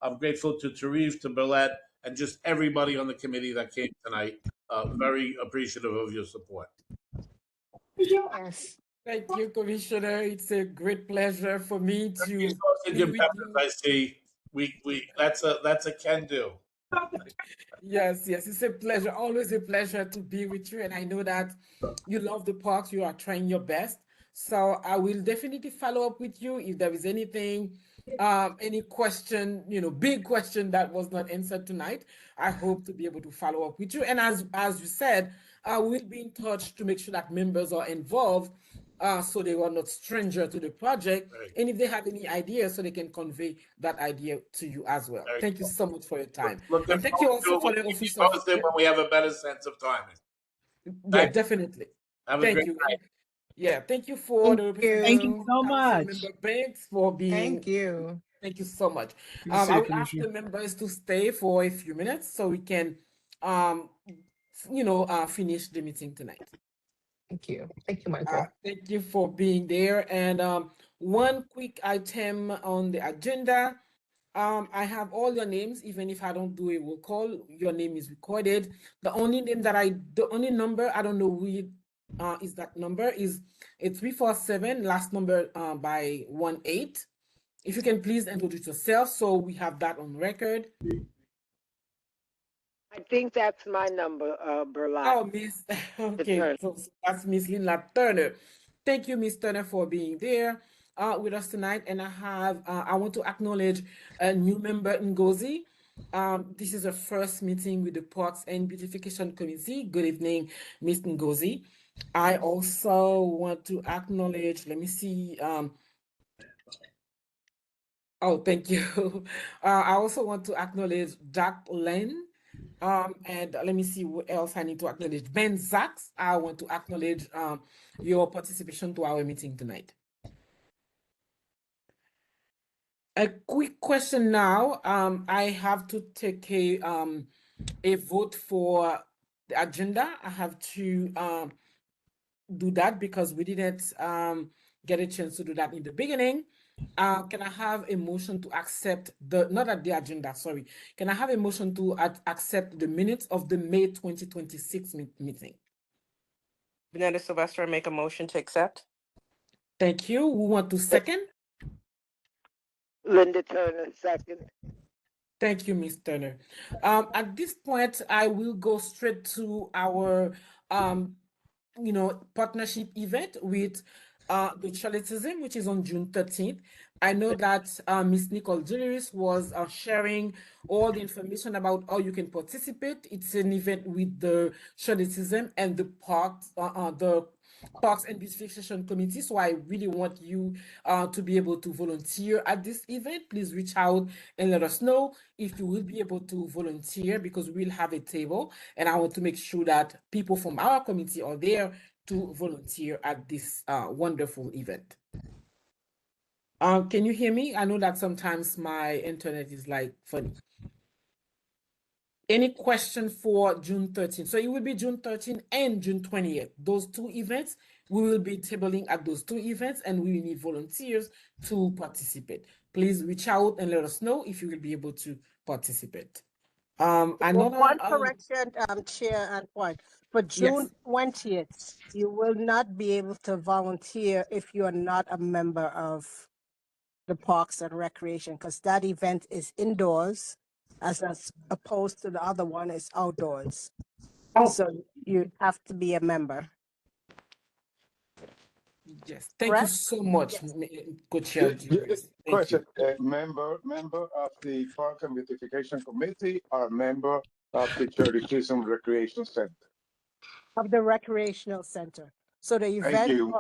Tarif, to Berlotte, and just everybody on the committee that came tonight. Very appreciative of your support. Yes. Thank you, Commissioner. It's a great pleasure for me to be Your with peppers, you. I see. That's a can do. Yes, it's a pleasure, always a pleasure to be with you. And I know that you love the parks, you are trying your best. So I will definitely follow up with you if there is anything, any question, big question that was not answered tonight. I hope to be able to follow up with you. And as you said, we'll be in touch to make sure that members are involved. So they are not stranger to the project. Right. And if they have any ideas, so they can convey that idea to you as well. Very Thank you so much for your time. Looking And thank you forward to also it. for the We'll keep you office of, posted when we have a better sense of timing. yeah, Thank you. definitely. Have a Thank great you. night. Yeah, thank you for the Thank you representation of so Council much. Member Banks for Thank being. you. Thank you so much. Good to see I you, will ask Commissioner. the members to stay for a few minutes so we can, finish the meeting tonight. Thank you. Thank you, Michael. Thank you for being there. And one quick item on the agenda. I have all your names, even if I don't do a roll call, your name is recorded. The only number I don't know who is that number is a 347, last number by 18. If you can please introduce yourself so we have that on record. I think that's my number, Berlotte. Oh, Miss, okay, so that's Miss Linda Turner. Thank you, Miss Turner, for being there with us tonight. And I want to acknowledge a new member, Ngozi. This is the first meeting with the Parks and Beautification Committee. Good evening, Miss Ngozi. I also want to acknowledge, let me see. Oh, thank you. I also want to acknowledge Jack Lynn. And let me see what else I need to acknowledge. Ben Zaks, I want to acknowledge your participation to our meeting tonight. A quick question now. I have to take a vote for the agenda. I have to do that because we didn't get a chance to do that in the beginning. Can I have a motion to accept not at the agenda, sorry. Can I have a motion to accept the minutes of the May 2026 meeting? Vanessa Sylvester, I make a motion to accept. Thank you. Who want to second? Linda Turner, second. Thank you, Ms. Turner. At this point, I will go straight to our partnership event with the Charlotism, which is on June 13th. I know that Ms. Nicole Generis was sharing all the information about how you can participate. It's an event with the Charlotism and the parks, Parks and Beautification Committee. So I really want you to be able to volunteer at this event. Please reach out and let us know if you will be able to volunteer, because we'll have a table and I want to make sure that people from our committee are there to volunteer at this wonderful event. Can you hear me? I know that sometimes my internet is like funny. Any question for June 13th? So it will be June 13th and June 20th. Those two events, we will be tabling at those two events and we will need volunteers to participate. Please reach out and let us know if you will be able to participate. Another, One correction, Chair Antoine. For June yes. 20th, you will not be able to volunteer if you are not a member of the Parks and Recreation, because that event is indoors as opposed to the other one is outdoors. Oh, So you have to be a member. yes. Thank you Correct? so much, Coach Julius. Thank you. Question, member of the Park and Beautification Committee or member of the Charity Tourism Recreation Center? Of the recreational center. So the Thank event you.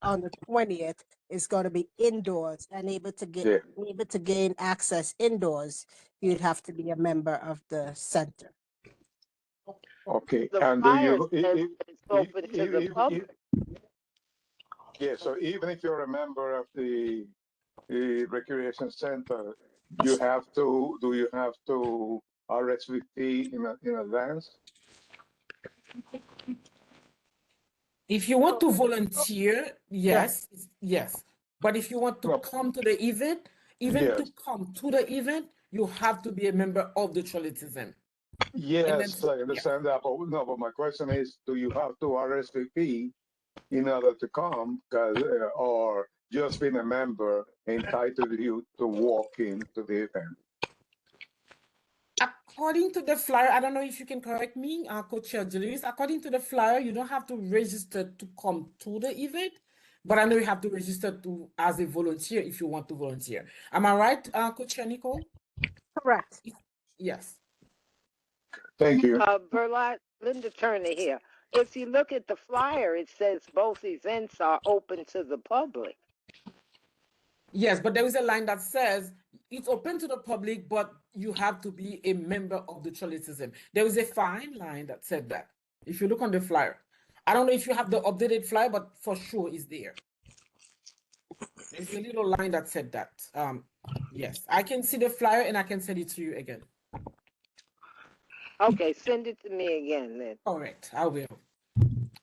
on the 20th is going to be indoors and able to gain access indoors. You'd have to be a member of the center. Okay, The and do flyer you, says it's open to the public. yeah, so even if you're a member of the recreation center, you have to, do you have to RSVP in advance? If you want to volunteer, yes, yes. But if you want to No. come to the event, even Yes. to come to the event, you have to be a member of the Trollitism. Yes, I understand that, but no, but my question is, do you have to RSVP in order to come, or just being a member entitled you to walk into the event? According to the flyer, I don't know if you can correct me, Coach Julius. According to the flyer, you don't have to register to come to the event, but I know you have to register to as a volunteer if you want to volunteer. Am I right, Coach Nicole? Correct. Yes. Thank you. Berlotte, Linda Turner here. If you look at the flyer, it says both events are open to the public. Yes, but there is a line that says it's open to the public, but you have to be a member of the Trollitism. There is a fine line that said that. If you look on the flyer, I don't know if you have the updated flyer, but for sure it's there. There's a little line that said that. Yes, I can see the flyer and I can send it to you again. Okay, send it to me again then. All right, I will.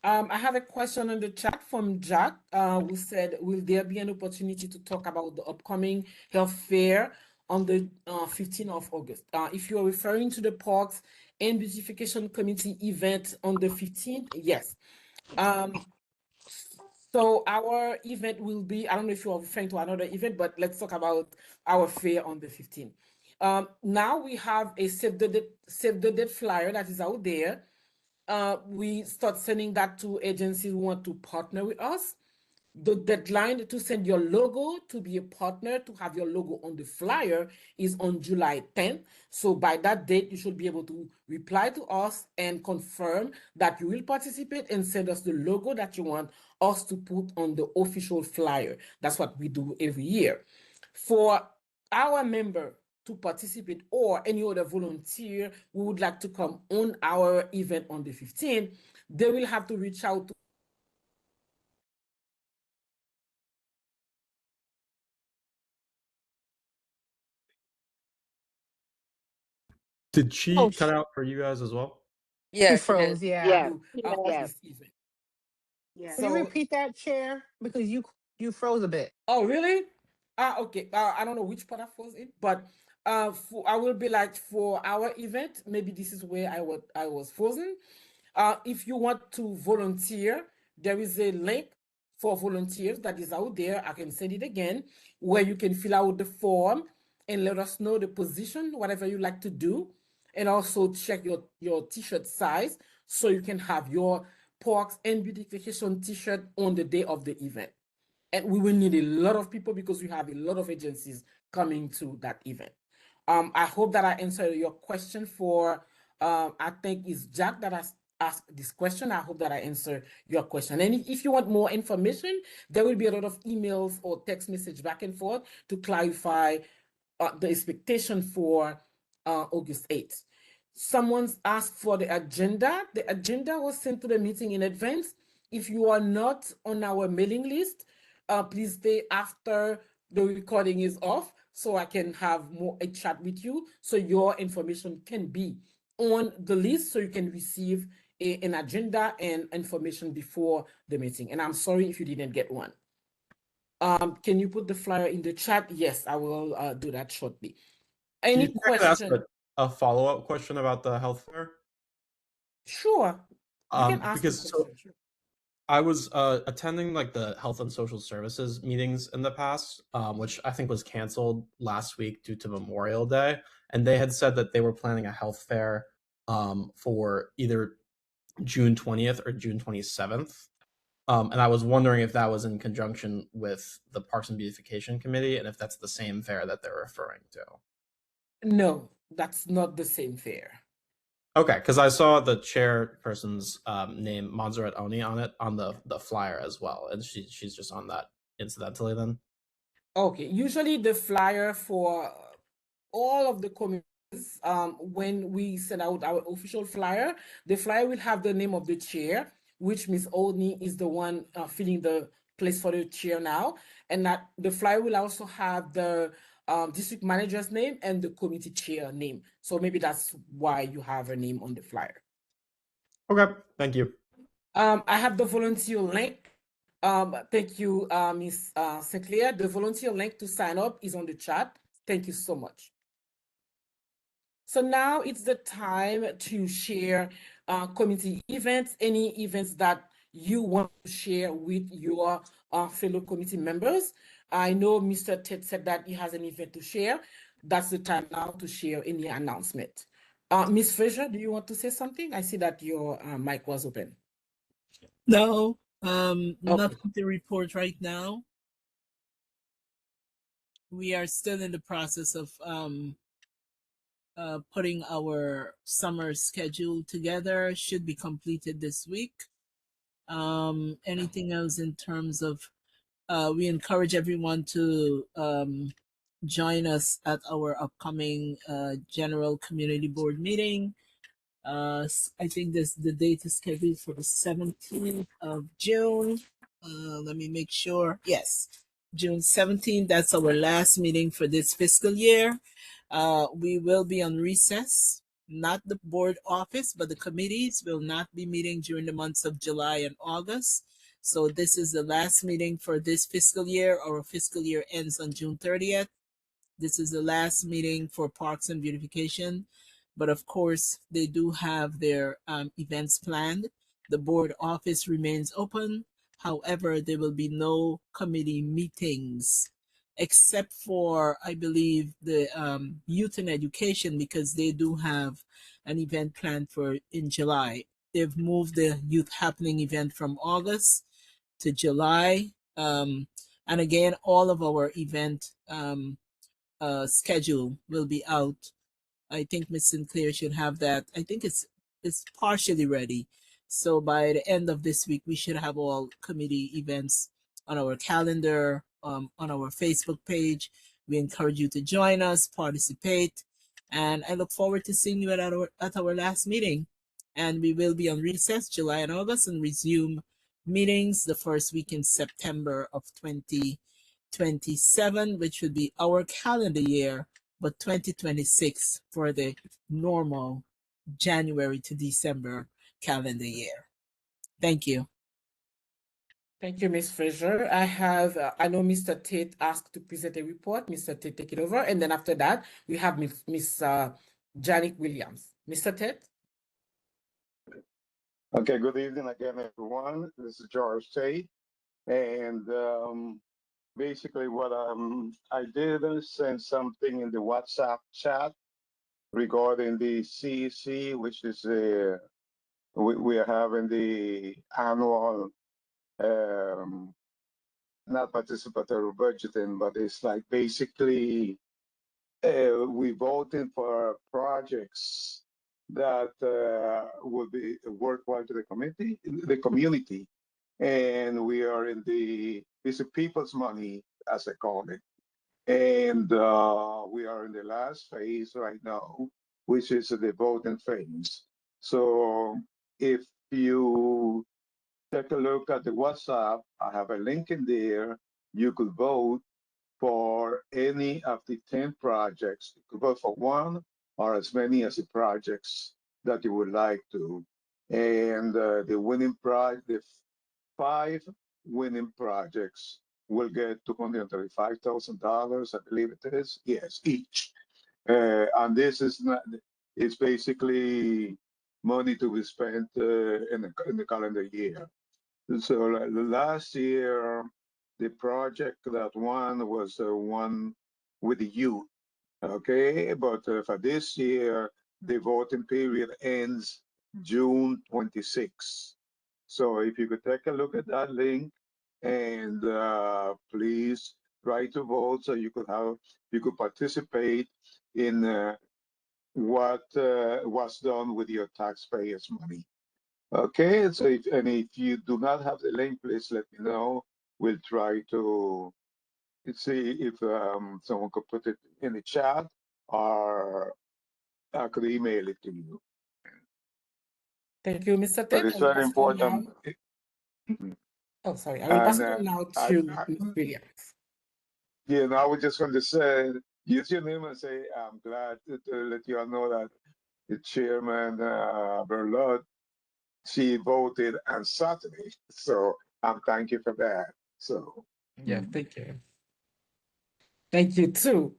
I have a question in the chat from Jack, who said, will there be an opportunity to talk about the upcoming health fair on the 15th of August? If you're referring to the Parks and Beautification Committee event on the 15th, yes. So our event will be, I don't know if you're referring to another event, but let's talk about our fair on the 15th. Now we have a save the date flyer that is out there. We start sending that to agencies who want to partner with us. The deadline to send your logo to be a partner, to have your logo on the flyer, is on July 10th. So by that date, you should be able to reply to us and confirm that you will participate and send us the logo that you want us to put on the official flyer. That's what we do every year. For our member to participate or any other volunteer who would like to come on our event on the 15th, they will have to reach out to Did she cut out for you guys as well? She froze, yeah. this event. Can you repeat that, Chair? Because you froze a bit. Oh, really? Okay. I don't know which part I was in, but I will be like, for our event, maybe this is where I was frozen. If you want to volunteer, there is a link for volunteers that is out there. I can send it again, where you can fill out the form and let us know the position, whatever you like to do, and also check your t-shirt size so you can have your Parks and Beautification t-shirt on the day of the event. And we will need a lot of people because we have a lot of agencies coming to that event. I hope that I answered your question for, I think it's Jack that ask this question. I hope that I answer your question. And if you want more information, there will be a lot of emails or text message back and forth to clarify the expectation for August 8th. Someone's asked for the agenda. The agenda was sent to the meeting in advance. If you are not on our mailing list, please stay after the recording is off so I can have a chat with you so your information can be on the list so you can receive an agenda and information before the meeting. And I'm sorry if you didn't get one. Can you put the flyer in the chat? Yes, I will do that shortly. Any question? A follow-up question about the health fair? Sure. You can ask Because a question. Sure. I was attending like the health and social services meetings in the past, which I think was canceled last week due to Memorial Day, and they had said that they were planning a health fair for either June 20th or June 27th. And I was wondering if that was in conjunction with the Parks and Beautification Committee, and if that's the same fair that they're referring to. No, that's not the same fair. Okay, because I saw the chairperson's name, Montserrat Oni, on it on the flyer as well, and she's just on that incidentally then. Okay, usually the flyer for all of the committees, when we send out our official flyer, the flyer will have the name of the chair, which Ms. Oni is the one filling the place for the chair now, and that the flyer will also have the district manager's name and the committee chair name. So maybe that's why you have her name on the flyer. Okay, thank you. I have the volunteer link. Thank you, Ms. Sinclair. The volunteer link to sign up is on the chat. Thank you so much. So now it's the time to share committee events, any events that you want to share with your fellow committee members. I know Mr. Ted said that he has an event to share. That's the time now to share any announcement. Ms. Fraser, do you want to say something? I see that your mic was open. No, nothing to report right now. We are still in the process of putting our summer schedule together. Should be completed this week. Anything else in terms of we encourage everyone to join us at our upcoming general community board meeting. I think the date is scheduled for the 17th of June. Let me make sure. Yes, June 17th. That's our last meeting for this fiscal year. We will be on recess. Not the board office, but the committees will not be meeting during the months of July and August. So this is the last meeting for this fiscal year. Our fiscal year ends on June 30th. This is the last meeting for Parks and Beautification. But of course, they do have their events planned. The board office remains open. However, there will be no committee meetings except for, I believe, the youth and education, because they do have an event planned for in July. They've moved the youth happening event from August to July. And again, all of our event schedule will be out. I think Ms. Sinclair should have that. I think it's partially ready. So by the end of this week, we should have all committee events on our calendar, on our Facebook page. We encourage you to join us, participate, and I look forward to seeing you at our last meeting. And we will be on recess July and August and resume meetings the first week in September of 2027, which would be our calendar year, but 2026 for the normal January to December calendar year. Thank you. Thank you, Ms. Fraser. I have, I know Mr. Tate asked to present a report. Mr. Tate, take it over. And then after that, we have Ms. Janet Williams. Mr. Tate? Okay, good evening again, everyone. This is George Tate. And basically what I did is send something in the WhatsApp chat regarding the CEC, which is we are having the annual not participatory budgeting, but it's like basically we voting for projects that will be worthwhile to the community. And we are in it's a people's money, as I call it. And we are in the last phase right now, which is the voting phase. So if you take a look at the WhatsApp, I have a link in there. You could vote for any of the 10 projects. You could vote for one or as many as the projects that you would like to. And the 5 winning projects will get $235,000, I believe it is. Yes, each. And this is not, it's basically money to be spent in the calendar year. So last year, the project that won was one with the youth. Okay, but for this year, the voting period ends June 26. So if you could take a look at that link and please try to vote so you could participate in what was done with your taxpayers' money. Okay, so if you do not have the link, please let me know. We'll try to see if someone could put it in the chat or I could email it to you. Thank you, Mr. But Ted. it's I will very pass it on important. now. Oh, sorry. I will pass And it on now I, to Ms. Williams. yeah, and I was just going to say, use your name and say, I'm glad to let you all know that the chairman, Berlotte, she voted on Saturday. So thank you for that. So. Yeah, thank you. Thank you too.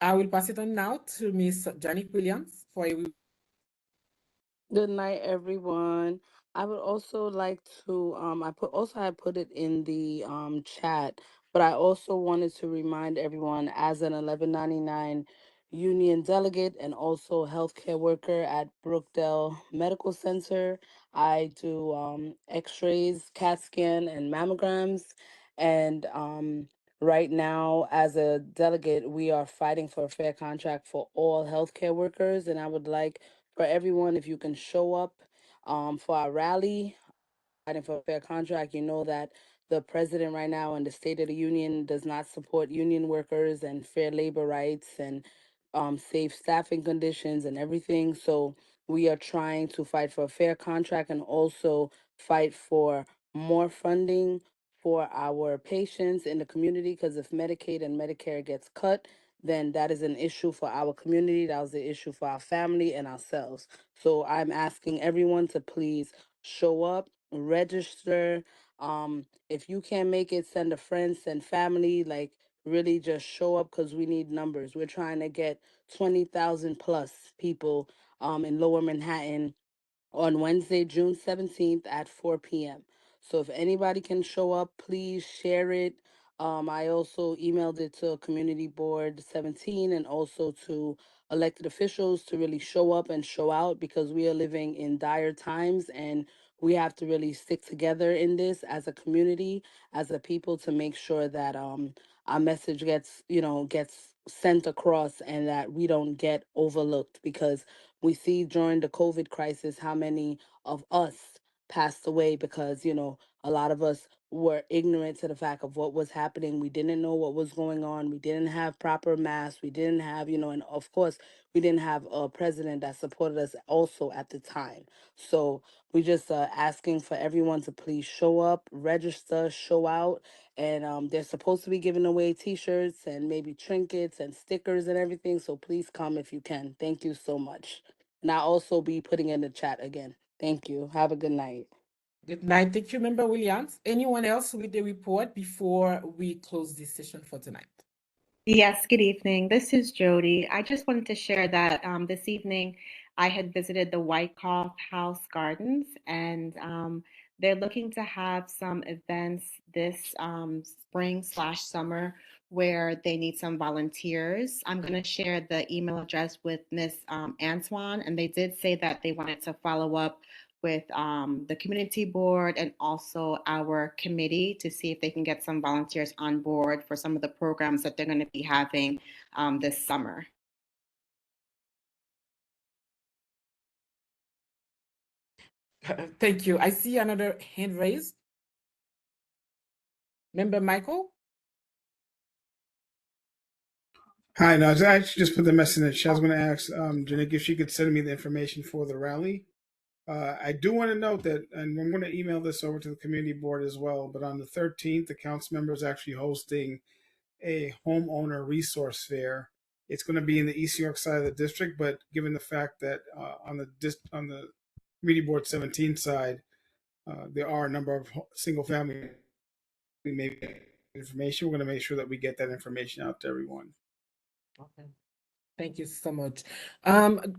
I will pass it on now to Miss Janet Williams for a Good night, everyone. I would also like to I put it in the chat, but I also wanted to remind everyone as an 1199 union delegate and also healthcare worker at Brookdale Medical Center. I do x-rays, CAT scan, and mammograms. And right now, as a delegate, we are fighting for a fair contract for all healthcare workers, and I would like for everyone, if you can show up for our rally, fighting for a fair contract. You know that the president right now in the State of the Union does not support union workers and fair labor rights and safe staffing conditions and everything. So we are trying to fight for a fair contract and also fight for more funding for our patients in the community, because if Medicaid and Medicare gets cut, then that is an issue for our community. That was an issue for our family and ourselves. So I'm asking everyone to please show up, register. If you can't make it, send a friend, send family, like really just show up because we need numbers. We're trying to get 20,000 plus people in Lower Manhattan on Wednesday, June 17th at 4 p.m. So if anybody can show up, please share it. I also emailed it to Community Board 17 and also to elected officials to really show up and show out, because we are living in dire times and we have to really stick together in this as a community, as a people, to make sure that our message gets sent across and that we don't get overlooked, because we see during the COVID crisis how many of us passed away because, a lot of us were ignorant to the fact of what was happening. We didn't know what was going on. We didn't have proper masks. We didn't have, and of course, we didn't have a president that supported us also at the time. So we just asking for everyone to please show up, register, show out. And they're supposed to be giving away T-shirts and maybe trinkets and stickers and everything. So please come if you can. Thank you so much. And I'll also be putting in the chat again. Thank you. Have a good night. Good night. Thank you, Member Williams. Anyone else with the report before we close this session for tonight? Yes, good evening. This is Jody. I just wanted to share that this evening I had visited the Wyckoff House Gardens, and they're looking to have some events this spring/summer where they need some volunteers. I'm going to share the email address with Miss Antoine, and they did say that they wanted to follow up with the community board and also our committee to see if they can get some volunteers on board for some of the programs that they're going to be having this summer. Thank you. I see another hand raised. Member Michael? Hi, no, I actually just put the message in the chat. I was going to ask Janik if she could send me the information for the rally. I do want to note that, and I'm going to email this over to the community board as well, but on the 13th, the council member is actually hosting a homeowner resource fair. It's going to be in the East York side of the district, but given the fact that on the community board 17 side, there are a number of single family maybe information. We're going to make sure that we get that information out to everyone. Okay. Thank you so much.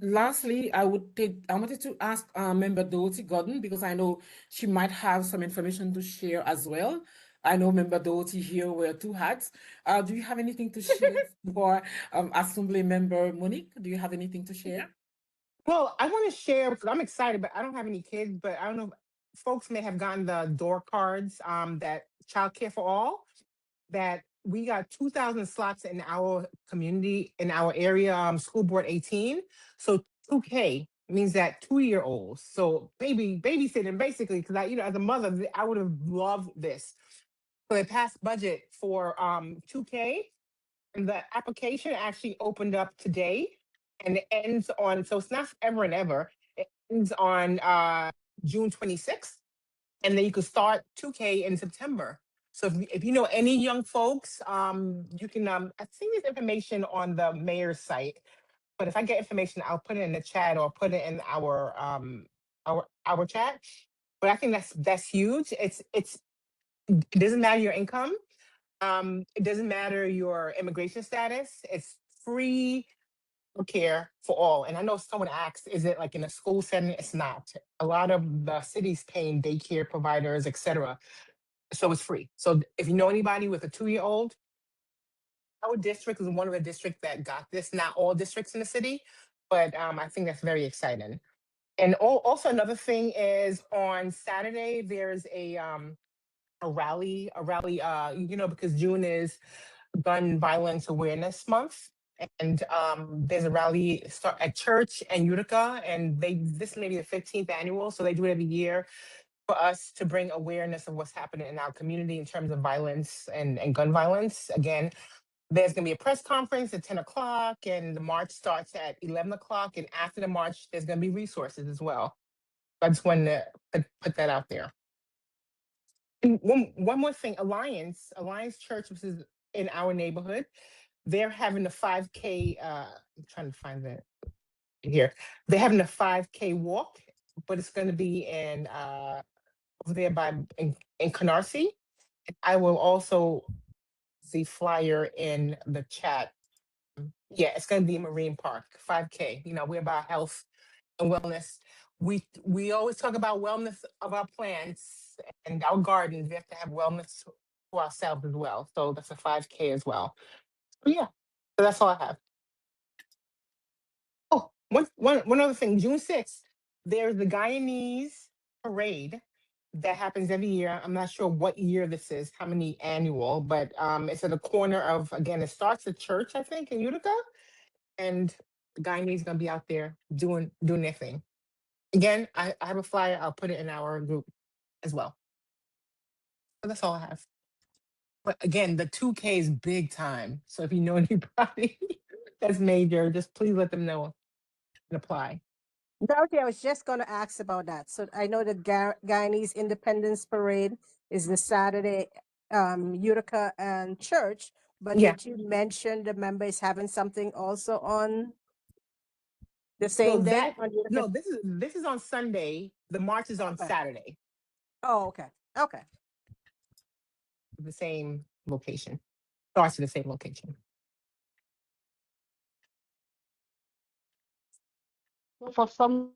Lastly, I wanted to ask Member Dorothy Gordon, because I know she might have some information to share as well. I know Member Dorothy here wear two hats. Do you have anything to share for Assembly Member Monique? Do you have anything to share? Well, I want to share because I'm excited, but I don't have any kids. But I don't know, folks may have gotten the door cards that Child Care for All, that we got 2,000 slots in our community, in our area, school board 18. So 2K means that 2-year-olds. So babysitting basically, because as a mother, I would have loved this. So they passed budget for 2K, and the application actually opened up today, and it ends on, so it's not forever and ever. It ends on June 26th, and then you could start 2K in September. So if you know any young folks, you can, I think there's information on the mayor's site, but if I get information, I'll put it in the chat or put it in our chat. But I think that's huge. It doesn't matter your income. It doesn't matter your immigration status. It's free care for all. And I know someone asked, is it like in a school setting? It's not. A lot of the cities paying daycare providers, etc. So it's free. So if you know anybody with a 2-year-old, our district is one of the districts that got this. Not all districts in the city, but I think that's very exciting. And also another thing is on Saturday there's a rally, because June is Gun Violence Awareness Month. And there's a rally start at church and Utica, and this may be the 15th annual, so they do it every year for us to bring awareness of what's happening in our community in terms of violence and gun violence. Again, there's going to be a press conference at 10 o'clock, and the march starts at 11 o'clock. And after the march, there's going to be resources as well. I just wanted to put that out there. And one more thing, Alliance Church, which is in our neighborhood, they're having a 5K. I'm trying to find that here. They're having a 5K walk, but it's going to be in over there in Canarsie. I will also see flyer in the chat. Yeah, it's going to be in Marine Park, 5K. We're about health and wellness. We always talk about wellness of our plants and our gardens. We have to have wellness for ourselves as well. So that's a 5K as well. But yeah, so that's all I have. Oh, one other thing. June 6th, there's the Guyanese parade that happens every year. I'm not sure what year this is, how many annual, but it's at the corner of, again, it starts at church, I think, in Utica, and the Guyanese gonna be out there doing their thing. Again, I have a flyer. I'll put it in our group as well. So that's all I have. But again, the 2K is big time. So if you know anybody that's major, just please let them know and apply. Dorothy, I was just going to ask about that. So I know the Guyanese Independence Parade is the Saturday, Utica and Church, but Yeah. did you mention the members having something also on the So same day? no, this is on Sunday. The march is on Okay. Saturday. Oh, okay. Okay. The same location. Starts at the same location. For some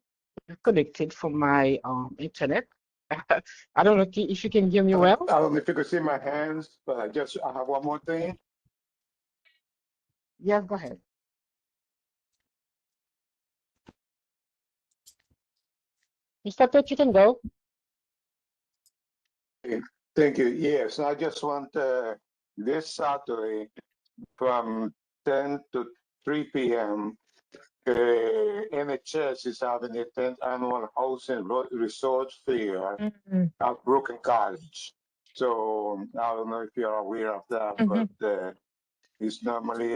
connected from my internet. I don't know if you can hear me well. I don't know if you could see my hands, but I have one more thing. Yes, go ahead. Mr. Pitt, you can go. Thank you. Yes, I just want this Saturday from 10 to 3 p.m. NHS is having a 10th annual housing resort fair at Brooklyn College. So I don't know if you're aware of that, but it's normally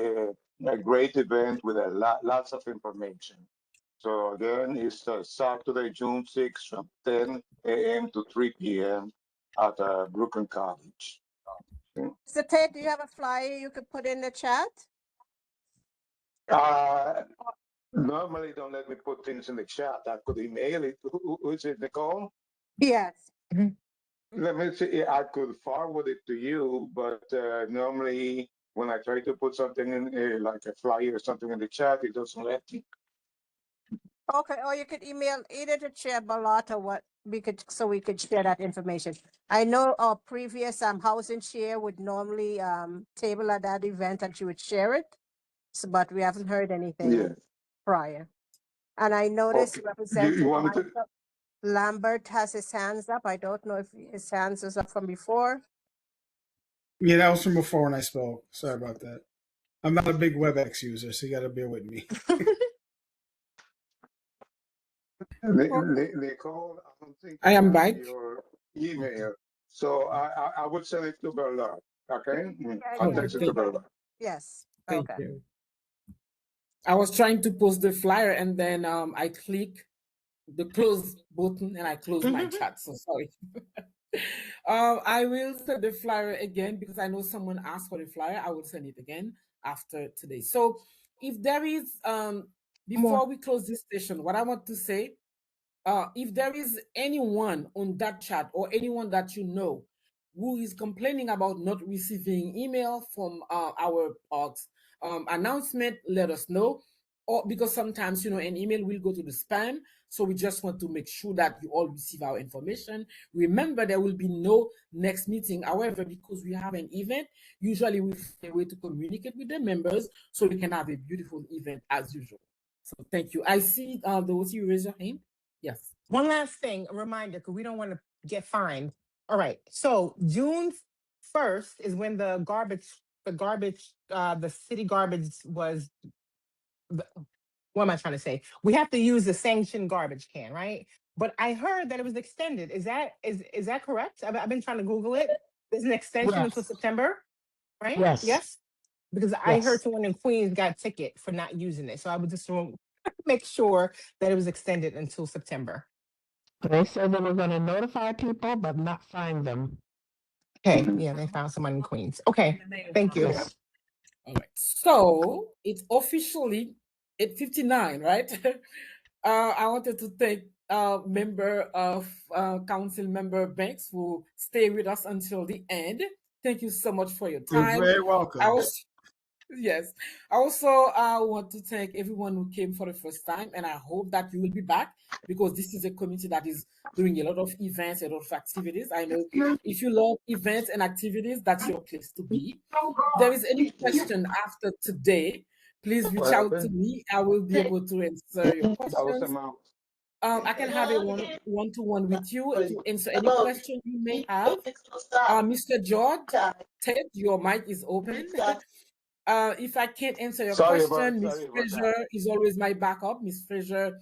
a great event with lots of information. So again, it's Saturday, June 6th from 10 a.m. to 3 p.m. at Brooklyn College. Mr. Tate, do you have a flyer you could put in the chat? Normally don't let me put things in the chat. I could email it. Who is it, Nicole? Yes. Let me see. I could forward it to you, but normally when I try to put something in, like a flyer or something in the chat, it doesn't let me. Okay, or you could email either to Chair Berlotte or what we could, so we could share that information. I know our previous housing chair would normally table at that event and she would share it, so, but we haven't heard anything prior. And I noticed Okay. Representative You want me to? Michael Lambert has his hands up. I don't know if his hands is up from before. Yeah, that was from before when I spoke. Sorry about that. I'm not a big WebEx user, so you got to bear with me. Nicole, I don't think I am have back. your email, so I would send it to Berlotte. Okay, I'll text it to Berlotte. Yes. Thank Okay. you. I was trying to post the flyer and then I click the close button and I close my chat. So sorry. I will send the flyer again because I know someone asked for the flyer. I will send it again after today. So if there is before we close this session, what I want to say, if there is anyone on that chat or anyone that you know who is complaining about not receiving email from our announcement, let us know. Or because sometimes an email will go to the spam, so we just want to make sure that you all receive our information. Remember, there will be no next meeting. However, because we have an event, usually we find a way to communicate with the members so we can have a beautiful event as usual. So thank you. I see those you raise your hand. Yes. One last thing, a reminder, because we don't want to get fined. All right. So June 1st is when the city garbage was, what am I trying to say? We have to use the sanctioned garbage can, right? But I heard that it was extended. Is that correct? I've been trying to Google it. There's an extension until September, right? Yes. Because I heard someone in Queens got a ticket for not using it. So I would just make sure that it was extended until September. They said they were going to notify people, but not fine them. Okay, yeah, they found someone in Queens. Okay, thank you. Yes. All right. So it's officially 8:59, right? I wanted to thank member of Council Member Banks who stay with us until the end. Thank you so much for your You're time. very welcome. Yes. I also want to thank everyone who came for the first time, and I hope that you will be back because this is a community that is doing a lot of events, a lot of activities. I know if you love events and activities, that's your place to be. If there is any question after today, please reach out to me. I will be able to answer your questions. I can have a one-to-one with you to answer any question you may have. Mr. George, Ted, your mic is open. If I can't answer your question, Miss Fraser is always my backup. Miss Fraser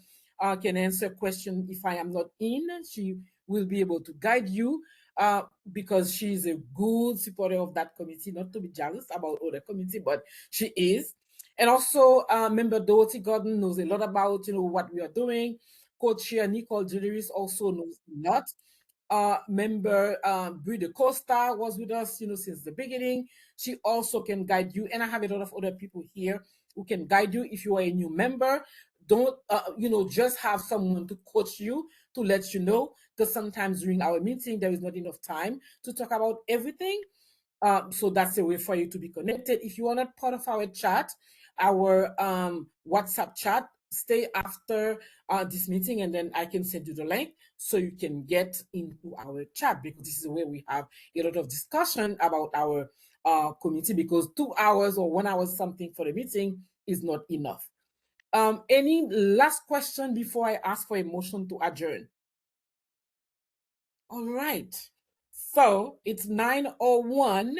can answer question if I am not in. She will be able to guide you because she is a good supporter of that committee. Not to be jealous about other committee, but she is. And also, member Dorothy Gordon knows a lot about what we are doing. Co-chair Nicole Julius also knows a lot. Member Brie Costa was with us, since the beginning. She also can guide you, and I have a lot of other people here who can guide you if you are a new member. Don't just have someone to coach you to let you know, because sometimes during our meeting there is not enough time to talk about everything. So that's a way for you to be connected. If you are not part of our chat, our WhatsApp chat, stay after this meeting and then I can send you the link so you can get into our chat, because this is where we have a lot of discussion about our community, because 2 hours or 1 hour something for the meeting is not enough. Any last question before I ask for a motion to adjourn? All right. So it's 9:01.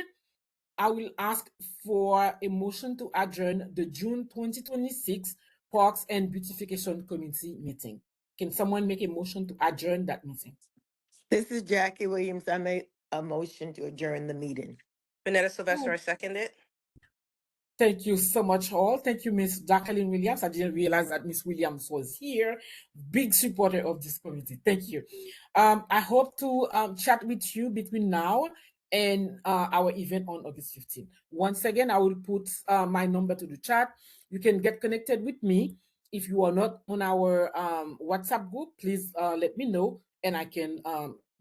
I will ask for a motion to adjourn the June 2026 Parks and Beautification Committee meeting. Can someone make a motion to adjourn that meeting? This is Jackie Williams. I made a motion to adjourn the meeting. Vanetta Sylvester, I second it. Thank you so much, all. Thank you, Miss Jacqueline Williams. I didn't realize that Miss Williams was here. Big supporter of this committee. Thank you. I hope to chat with you between now and our event on August 15th. Once again, I will put my number to the chat. You can get connected with me. If you are not on our WhatsApp group, please let me know and I can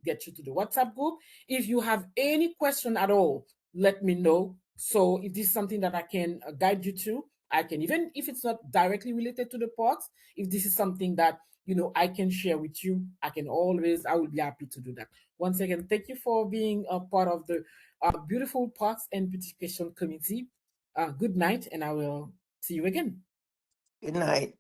get you to the WhatsApp group. If you have any question at all, let me know. So if this is something that I can guide you to, I can, even if it's not directly related to the parks, if this is something that, you know, I can share with you, I will be happy to do that. Once again, thank you for being a part of the beautiful Parks and Beautification Committee. Good night, and I will see you again. Good night.